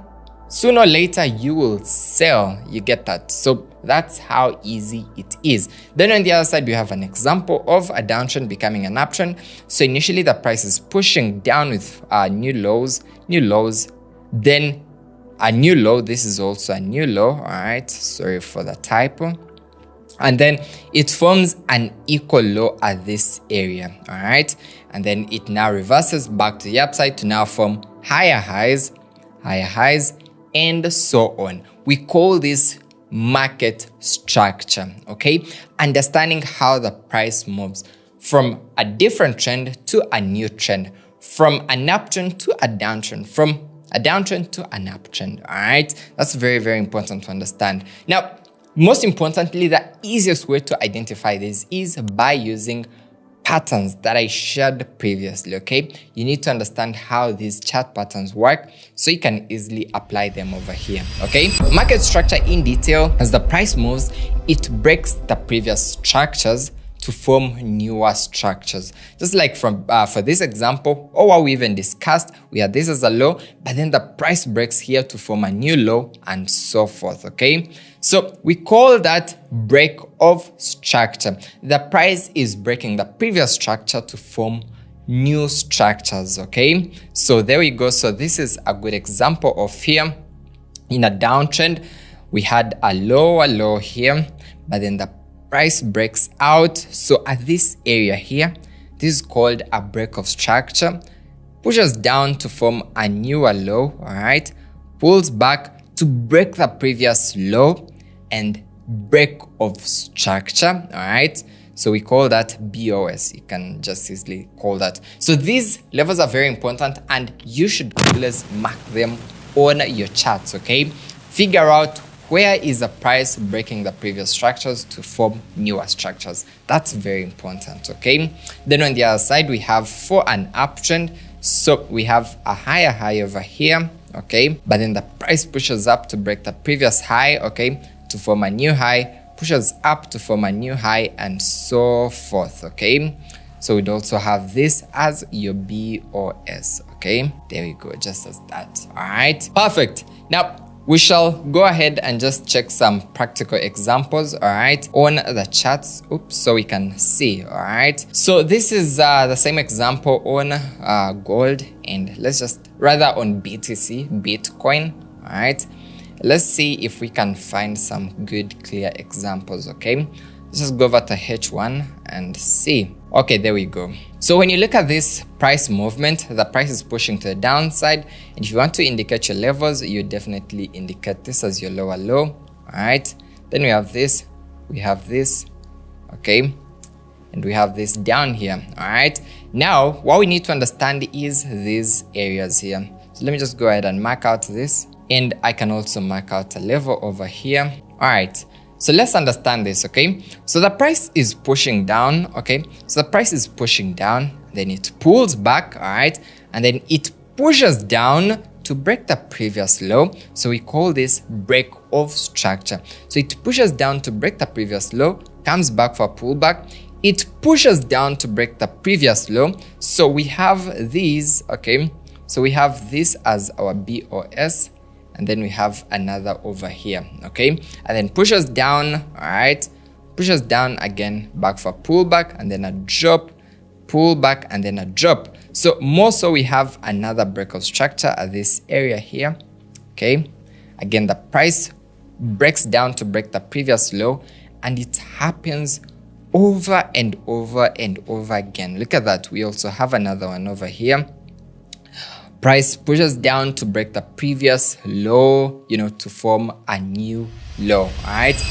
sooner or later you will sell. You get that? So that's how easy it is. Then on the other side, we have an example of a downtrend becoming an uptrend. So initially the price is pushing down with new lows, then a new low. This is also a new low. All right, sorry for the typo. And then it forms an equal low at this area. All right, and then it now reverses back to the upside to now form higher highs, and so on. We call this market structure. Okay, understanding how the price moves from a different trend to a new trend, from an uptrend to a downtrend, from a downtrend to an uptrend. All right, that's very, very important to understand. Now, most importantly, the easiest way to identify this is by using patterns that I shared previously. Okay, you need to understand how these chart patterns work so you can easily apply them over here. Okay, market structure in detail. As the price moves, it breaks the previous structures to form newer structures. Just like from for this example, or what we even discussed, we had this as a low, but then the price breaks here to form a new low, and so forth. Okay, so we call that break of structure. The price is breaking the previous structure to form new structures. Okay, so there we go. So this is a good example of here in a downtrend. We had a low here, but then the price breaks out. So at this area here, this is called a break of structure, pushes down to form a newer low. All right, pulls back to break the previous low and break of structure. All right, so we call that BOS. You can just easily call that. So these levels are very important and you should always mark them on your charts. Okay, figure out where is the price breaking the previous structures to form newer structures. That's very important. Okay, then on the other side, we have for an uptrend, so we have a higher high over here. Okay, but then the price pushes up to break the previous high. Okay, to form a new high, pushes up to form a new high, and so forth. Okay, so we'd also have this as your BOS. Okay, there we go, just as that. All right, perfect. Now we shall go ahead and just check some practical examples, all right, on the charts. Oops, so we can see. All right, so this is the same example on gold, and let's just rather on BTC, Bitcoin. All right, let's see if we can find some good clear examples. Okay, let's just go over to H1 and see. Okay, there we go. So when you look at this price movement, the price is pushing to the downside. And if you want to indicate your levels, you definitely indicate this as your lower low. All right. Then we have this, okay. And we have this down here. All right. Now, what we need to understand is these areas here. So let me just go ahead and mark out this. And I can also mark out a level over here. All right. So let's understand this, okay? So the price is pushing down, okay? So the price is pushing down, then it pulls back, all right? And then it pushes down to break the previous low. So we call this break of structure. So it pushes down to break the previous low, comes back for a pullback. It pushes down to break the previous low. So we have these, okay? So we have this as our BOS. And then we have another over here, okay? And then pushes down, all right? Pushes down again, back for pullback, and then a drop, pullback, and then a drop. So more so we have another break of structure at this area here, okay? Again, the price breaks down to break the previous low, and it happens over and over and over again. Look at that. We also have another one over here. Price pushes down to break the previous low, to form a new low. All right.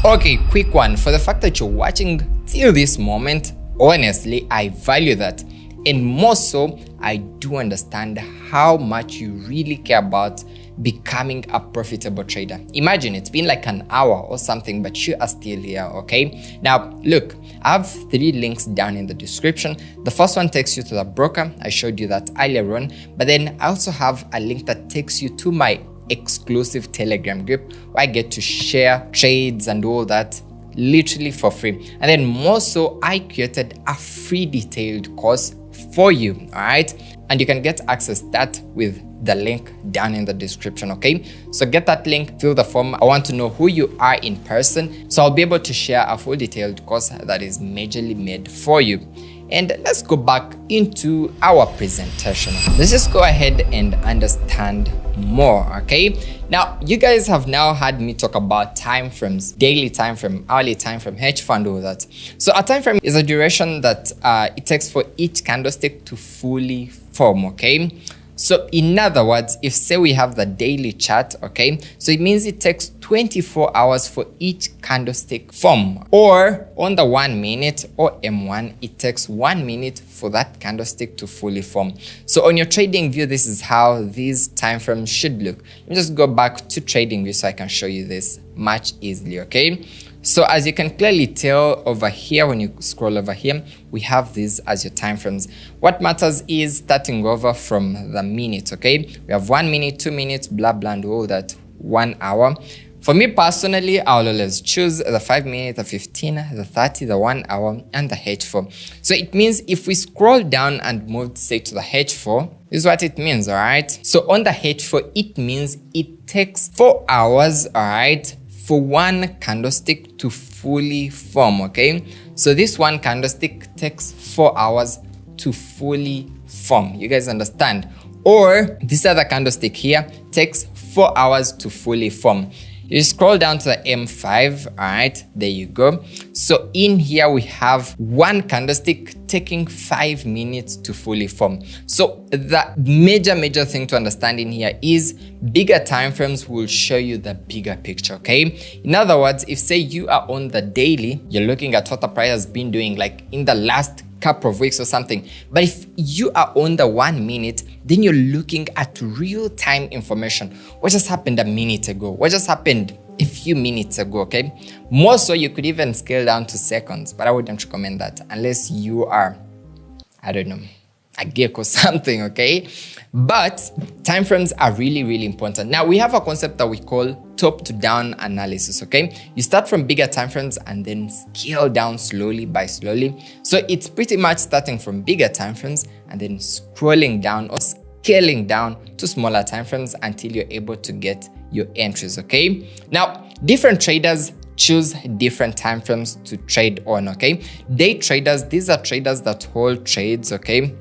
Okay, quick one. For the fact that you're watching till this moment, honestly, I value that. And more so, I do understand how much you really care about becoming a profitable trader. Imagine it's been like an hour or something, but you are still here, okay? Now, look, I have 3 links down in the description. The first one takes you to the broker. I showed you that earlier on, but then I also have a link that takes you to my exclusive Telegram group where I get to share trades and all that literally for free. And then more so, I created a free detailed course for you, all right? And you can get access to that with the link down in the description, okay? So get that link, fill the form. I want to know who you are in person, so I'll be able to share a full detailed course that is majorly made for you. And let's go back into our presentation. Let's just go ahead and understand more, okay? Now, you guys have now heard me talk about time frames, daily time frame, hourly time frame, hedge fund, all that. So a time frame is a duration that it takes for each candlestick to fully form, okay? So in other words, if say we have the daily chart, okay, so it means it takes 24 hours for each candlestick form. Or on the 1 minute or M1, it takes 1 minute for that candlestick to fully form. So on your trading view, this is how these time frames should look. Let me just go back to trading view so I can show you this much easily, okay? So as you can clearly tell over here, when you scroll over here, we have these as your time frames. What matters is starting over from the minute, okay? We have 1 minute, 2 minutes, blah, blah, and all that, 1 hour. For me personally, I'll always choose the 5 minute, the 15, the 30, the 1 hour, and the H4. So it means if we scroll down and move, say, to the H4, this is what it means, all right? So on the H4, it means it takes 4 hours, all right, for one candlestick to fully form, okay? So this one candlestick takes 4 hours to fully form. You guys understand? Or this other candlestick here takes 4 hours to fully form. You scroll down to the M5, all right, there you go. So in here we have one candlestick taking 5 minutes to fully form. So the major thing to understand in here is bigger time frames will show you the bigger picture, okay? In other words, if say you are on the daily, you're looking at what the price has been doing like in the last couple of weeks or something. But if you are on the 1 minute, then you're looking at real-time information. What just happened a minute ago? What just happened a few minutes ago, okay? More so, you could even scale down to seconds, but I wouldn't recommend that unless you are, I don't know, a geek or something, okay? But time frames are really important. Now, we have a concept that we call top to down analysis, okay? You start from bigger time frames and then scale down slowly by slowly. So it's pretty much starting from bigger time frames and then scrolling down or scaling down to smaller time frames until you're able to get your entries, okay? Now, different traders choose different time frames to trade on, okay? Day traders, these are traders that hold trades, okay,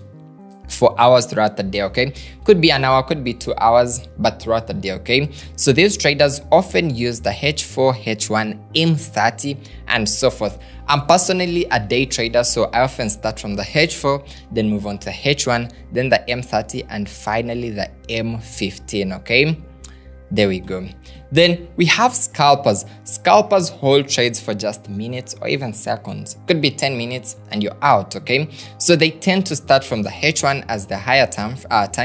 for hours throughout the day, okay? Could be an hour, could be 2 hours, but throughout the day, okay? So these traders often use the H4, H1, M30, and so forth. I'm personally a day trader, so I often start from the H4, then move on to the H1, then the M30, and finally the M15, okay? There we go. Then we have scalpers. Scalpers hold trades for just minutes or even seconds. Could be 10 minutes and you're out, okay? So they tend to start from the H1 as the higher time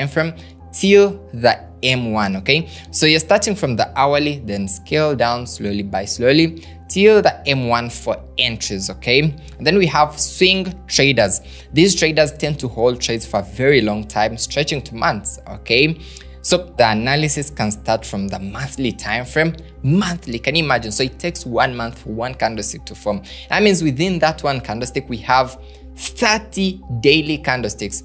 frame till the M1, okay? So you're starting from the hourly, then scale down slowly by slowly till the M1 for entries, okay? And then we have swing traders. These traders tend to hold trades for a very long time, stretching to months, okay? So the analysis can start from the monthly time frame. Monthly, can you imagine? So it takes 1 month for one candlestick to form. That means within that one candlestick, we have 30 daily candlesticks.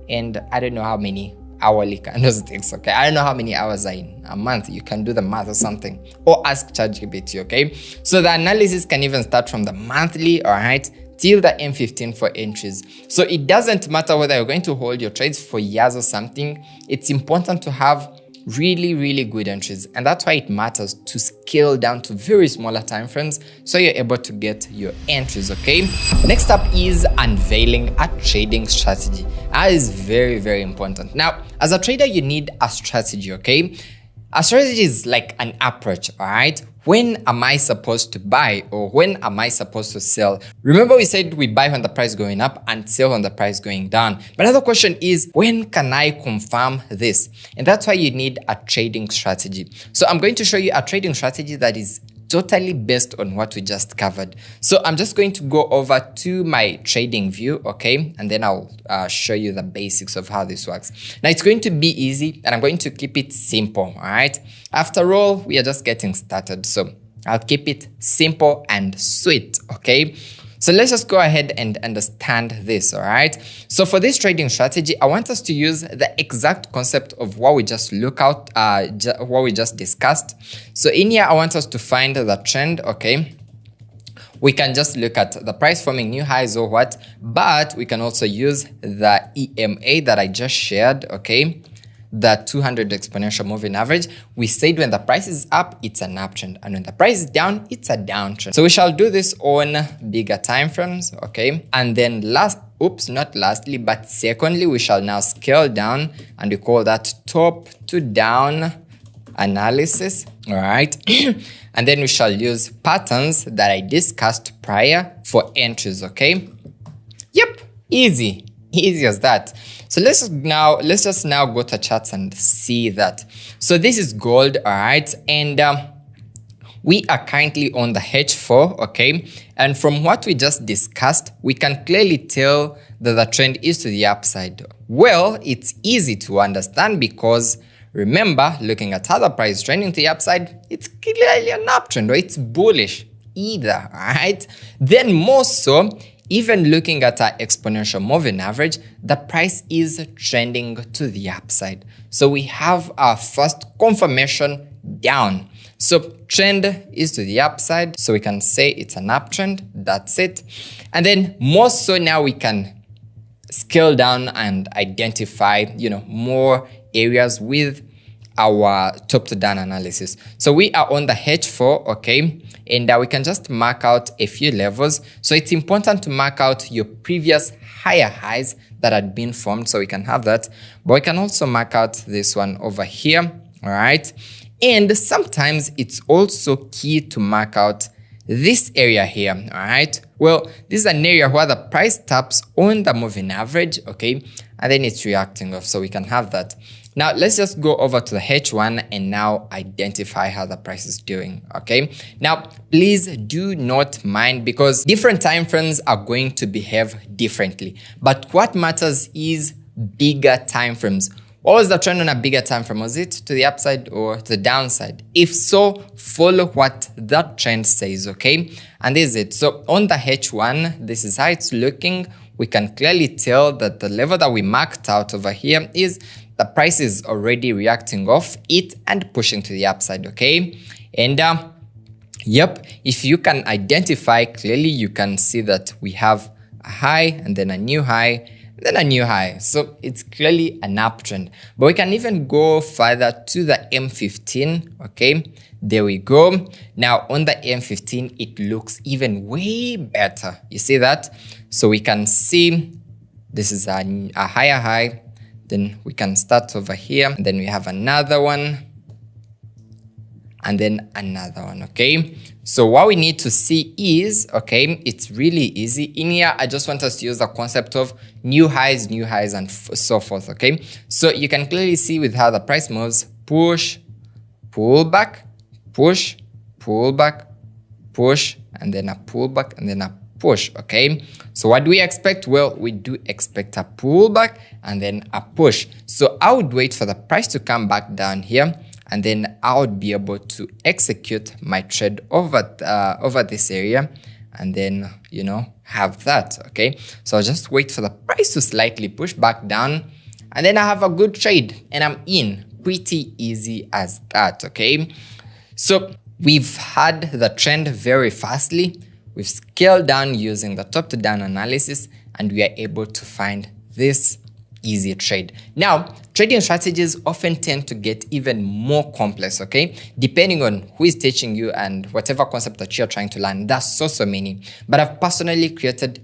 And I don't know how many hourly candlesticks, okay? I don't know how many hours are in a month. You can do the math or something. Or ask ChatGPT, okay? So the analysis can even start from the monthly, all right, till the M15 for entries. So it doesn't matter whether you're going to hold your trades for years or something. It's important to have really good entries, and that's why it matters to scale down to very smaller time frames so you're able to get your entries. Okay, next up is unveiling a trading strategy. That is very important. Now, as a trader, you need a strategy. Okay, a strategy is like an approach. All right, when am I supposed to buy or when am I supposed to sell? Remember, we said we buy when the price going up and sell when the price going down. But another question is, when can I confirm this? And that's why you need a trading strategy. So I'm going to show you a trading strategy that is totally based on what we just covered. So I'm just going to go over to my trading view, okay? And then I'll show you the basics of how this works. Now, it's going to be easy and I'm going to keep it simple, all right? After all, we are just getting started. So I'll keep it simple and sweet, okay? So let's just go ahead and understand this, all right? So for this trading strategy, I want us to use the exact concept of what we just what we just discussed. So in here, I want us to find the trend, okay? We can just look at the price forming new highs or what, but we can also use the EMA that I just shared, okay? The 200 exponential moving average. We said when the price is up, it's an uptrend, and when the price is down, it's a downtrend. So we shall do this on bigger time frames, okay? And then secondly, we shall now scale down, and we call that top to down analysis, all right? And then we shall use patterns that I discussed prior for entries, okay? Yep, easy as that. So let's just now go to charts and see that. So this is gold, all right, and we are currently on the H4, okay, and from what we just discussed, we can clearly tell that the trend is to the upside. Well, it's easy to understand because remember, looking at how the price is trending to the upside, it's clearly an uptrend or it's bullish either, all right? Then more so, even looking at our exponential moving average, the price is trending to the upside. So we have our first confirmation down. So trend is to the upside. So we can say it's an uptrend. That's it. And then more so now we can scale down and identify, more areas with our top to down analysis. So we are on the H4, okay? And we can just mark out a few levels. So it's important to mark out your previous higher highs that had been formed. So we can have that. But we can also mark out this one over here, all right? And sometimes it's also key to mark out this area here, all right? Well, this is an area where the price taps on the moving average, okay? And then it's reacting off, so we can have that. Now, let's just go over to the H1 and now identify how the price is doing, okay? Now, please do not mind because different time frames are going to behave differently. But what matters is bigger time frames. What was the trend on a bigger time frame? Was it to the upside or to the downside? If so, follow what that trend says, okay? And this is it. So on the H1, this is how it's looking. We can clearly tell that the level that we marked out over here is the price is already reacting off it and pushing to the upside, okay? And yep, if you can identify clearly, you can see that we have a high and then a new high, then a new high. So it's clearly an uptrend. But we can even go further to the M15, okay? There we go. Now on the M15, it looks even way better. You see that? So we can see this is a higher high. Then we can start over here. And then we have another one. And then another one, okay? So what we need to see is, okay, it's really easy. In here, I just want us to use the concept of new highs, and so forth, okay? So you can clearly see with how the price moves, push, pull back, push, pull back, push, and then a pullback, and then a push, okay? So what do we expect? Well, we do expect a pullback and then a push. So I would wait for the price to come back down here, and then I would be able to execute my trade over this area, and then, have that, okay? So I'll just wait for the price to slightly push back down, and then I have a good trade, and I'm in. Pretty easy as that, okay? So we've had the trend very fastly. We've scaled down using the top to down analysis, and we are able to find this easy trade. Now, trading strategies often tend to get even more complex, okay? Depending on who is teaching you and whatever concept that you're trying to learn. There's so many. But I've personally created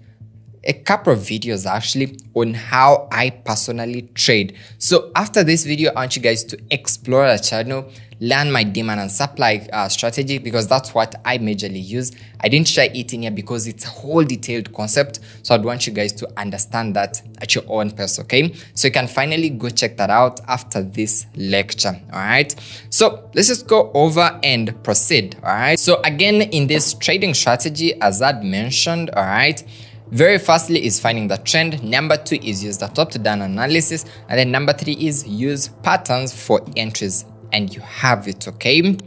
a couple of videos actually on how I personally trade. So after this video, I want you guys to explore the channel, learn my demand and supply strategy, because that's what I majorly use. I didn't share it in here because it's a whole detailed concept. So I'd want you guys to understand that at your own pace, okay? So you can finally go check that out after this lecture, all right? So let's just go over and proceed, all right? So again, in this trading strategy, as I'd mentioned, all right, very firstly is finding the trend. Number 2 is use the top to down analysis. And then number 3 is use patterns for entries. And you have it, okay?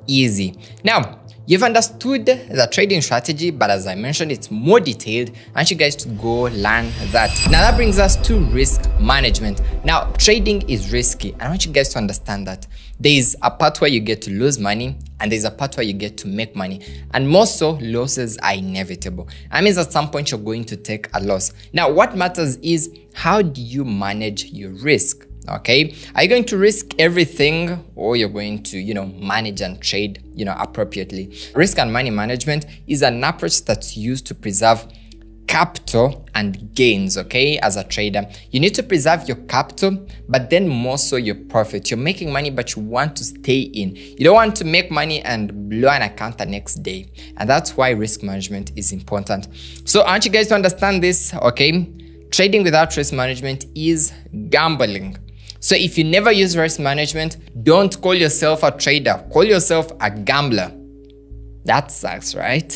Easy. Now, you've understood the trading strategy, but as I mentioned, it's more detailed. I want you guys to go learn that. Now that brings us to risk management. Now, trading is risky. I want you guys to understand that. There is a part where you get to lose money, and there's a part where you get to make money. And most so, losses are inevitable. That means at some point you're going to take a loss. Now, what matters is how do you manage your risk? Okay, are you going to risk everything, or you're going to, manage and trade, appropriately? Risk and money management is an approach that's used to preserve capital and gains, okay? As a trader, you need to preserve your capital, but then more so your profit. You're making money, but you want to stay in. You don't want to make money and blow an account the next day. And that's why risk management is important. So I want you guys to understand this, okay? Trading without risk management is gambling. So if you never use risk management, don't call yourself a trader. Call yourself a gambler. That sucks, right?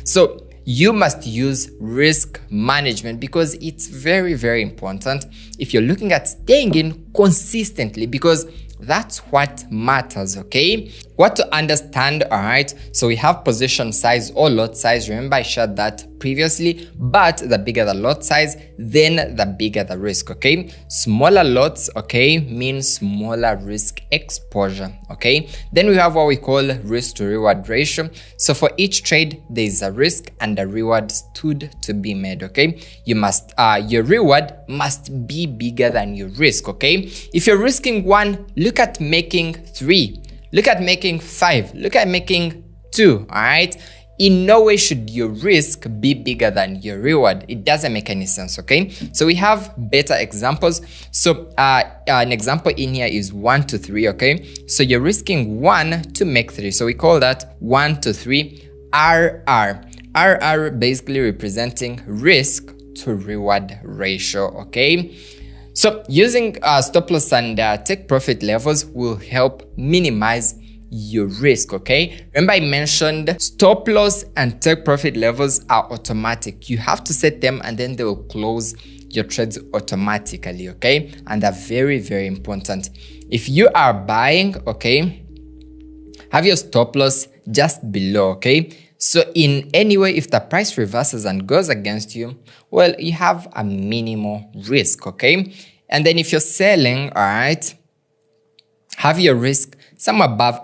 So you must use risk management because it's very, very important if you're looking at staying in consistently, because that's what matters, okay? What to understand, all right? So we have position size or lot size. Remember I shared that previously, but the bigger the lot size, then the bigger the risk, okay? Smaller lots, okay, means smaller risk exposure, okay? Then we have what we call risk to reward ratio. So for each trade, there is a risk and a reward stood to be made, okay? You must, your reward must be bigger than your risk, okay? If you're risking 1, look at making 3. Look at making 5. Look at making 2, all right? In no way should your risk be bigger than your reward. It doesn't make any sense, okay? So we have better examples. So an example in here is 1 to 3, okay? So you're risking 1 to make 3. So we call that 1 to 3 RR. RR basically representing risk to reward ratio, okay? So using stop loss and take profit levels will help minimize your risk, okay? Remember I mentioned stop loss and take profit levels are automatic. You have to set them and then they will close your trades automatically, okay? And they're very, very important. If you are buying, okay, have your stop loss just below, okay? So in any way, if the price reverses and goes against you, well, you have a minimal risk, okay? And then if you're selling, all right, have your risk some above,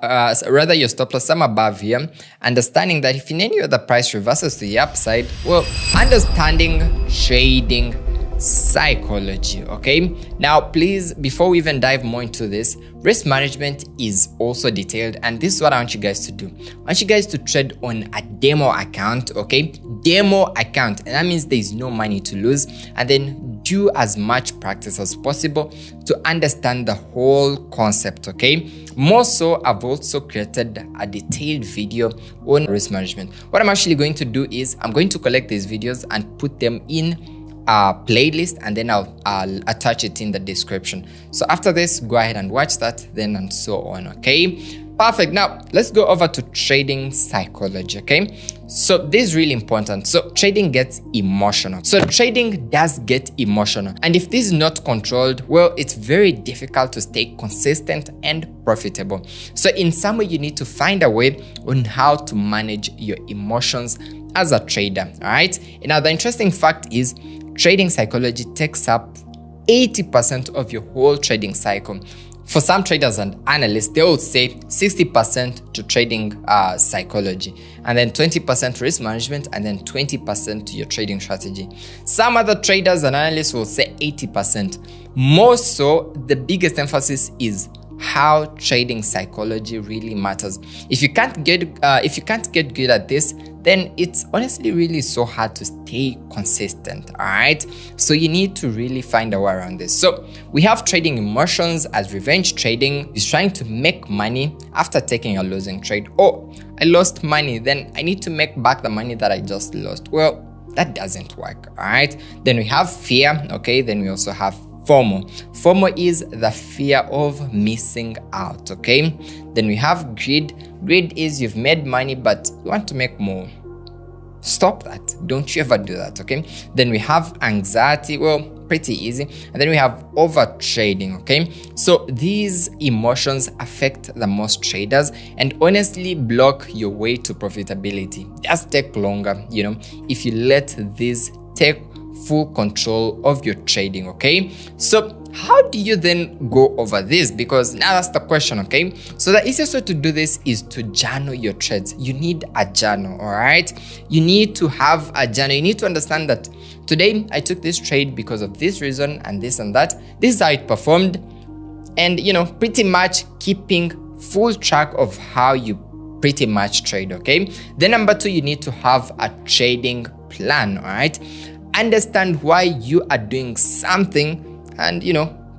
rather your stop loss some above here, understanding that if in any way the price reverses to the upside, well, understanding trading psychology, okay? Now, please, before we even dive more into this, risk management is also detailed, and this is what I want you guys to do. I want you guys to trade on a demo account, okay? Demo account, and that means there is no money to lose, and then do as much practice as possible to understand the whole concept, okay? More so, I've also created a detailed video on risk management. What I'm actually going to do is I'm going to collect these videos and put them in a playlist, and then I'll attach it in the description. So after this, go ahead and watch that, then and so on, okay? Perfect. Now let's go over to trading psychology, okay? So this is really important. So trading gets emotional. So trading does get emotional, and if this is not controlled, well, it's very difficult to stay consistent and profitable. So in some way, you need to find a way on how to manage your emotions as a trader, all right? Now the interesting fact is trading psychology takes up 80% of your whole trading cycle. for some traders and analysts, they would say 60% to trading psychology, and then 20% risk management, and then 20% to your trading strategy. Some other traders and analysts will say 80%. More so, the biggest emphasis is how trading psychology really matters. If you can't get good at this, then it's honestly really so hard to stay consistent. All right, so you need to really find a way around this. So we have trading emotions as revenge trading is trying to make money after taking a losing trade. Oh, I lost money, then I need to make back the money that I just lost. Well, that doesn't work. All right, then we have fear. Okay, then we also have FOMO. FOMO is the fear of missing out. Okay, then we have greed. Greed is you've made money but you want to make more. Stop that. Don't you ever do that. Okay, then we have anxiety. Well, pretty easy. And then we have over trading. Okay, so these emotions affect the most traders and honestly block your way to profitability. Just take longer, if you let these take full control of your trading. Okay, so how do you then go over this? Because now that's the question. Okay, so the easiest way to do this is to journal your trades. You need a journal. All right, you need to have a journal. You need to understand that today I took this trade because of this reason and this and that. This is how it performed, and pretty much keeping full track of how you pretty much trade. Okay, then number 2, you need to have a trading plan. All right, understand why you are doing something and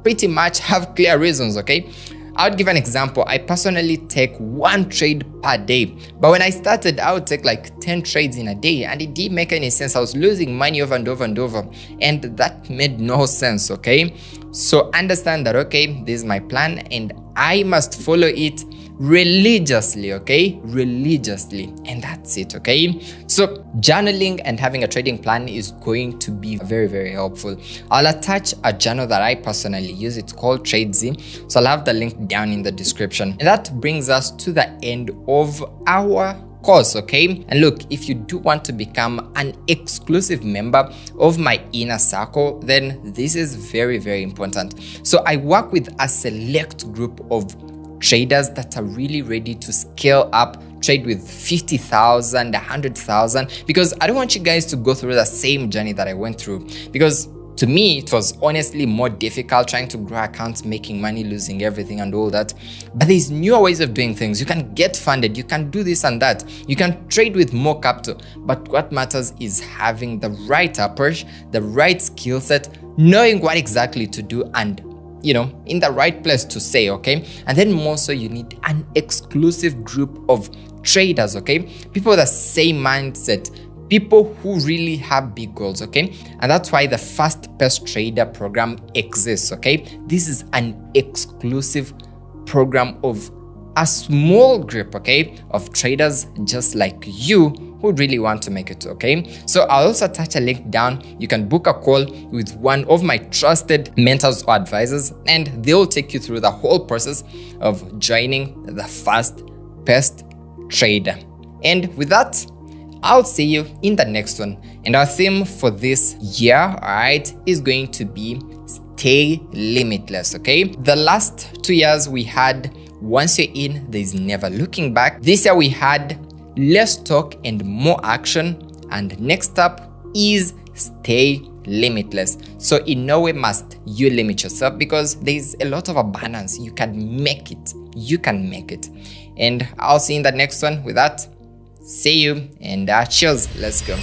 pretty much have clear reasons. Okay, I would give an example. I personally take 1 trade per day, but when I started I would take like 10 trades in a day, and it didn't make any sense. I was losing money over and over and over, and that made no sense. Okay, so understand that this is my plan and I must follow it religiously. Okay, religiously, and that's it. Okay, so journaling and having a trading plan is going to be very, very helpful. I'll attach a journal that I personally use. It's called TradeZ, so I'll have the link down in the description. And that brings us to the end of our course. Okay, and look, if you do want to become an exclusive member of my inner circle, then this is very, very important. So I work with a select group of traders that are really ready to scale up, trade with 50,000, 100,000, because I don't want you guys to go through the same journey that I went through, because to me it was honestly more difficult trying to grow accounts, making money, losing everything and all that. But there's newer ways of doing things. You can get funded, you can do this and that, you can trade with more capital, but what matters is having the right approach, the right skill set, knowing what exactly to do, and in the right place to say. Okay, and then more so you need an exclusive group of traders. Okay, people with the same mindset, people who really have big goals. Okay, and that's why the Fast Paced Trader program exists. Okay, this is an exclusive program of a small group, of traders just like you who really want to make it. Okay, so I'll also attach a link down. You can book a call with one of my trusted mentors or advisors, and they'll take you through the whole process of joining the Fast Paced Trader. And with that, I'll see you in the next one. And our theme for this year, is going to be stay limitless. Okay, the last 2 years we had once you're in, there's never looking back. This year we had less talk and more action, and next up is stay limitless. So in no way must you limit yourself, because there's a lot of abundance. You can make it. And I'll see you in the next one. With that, see you and cheers. Let's go.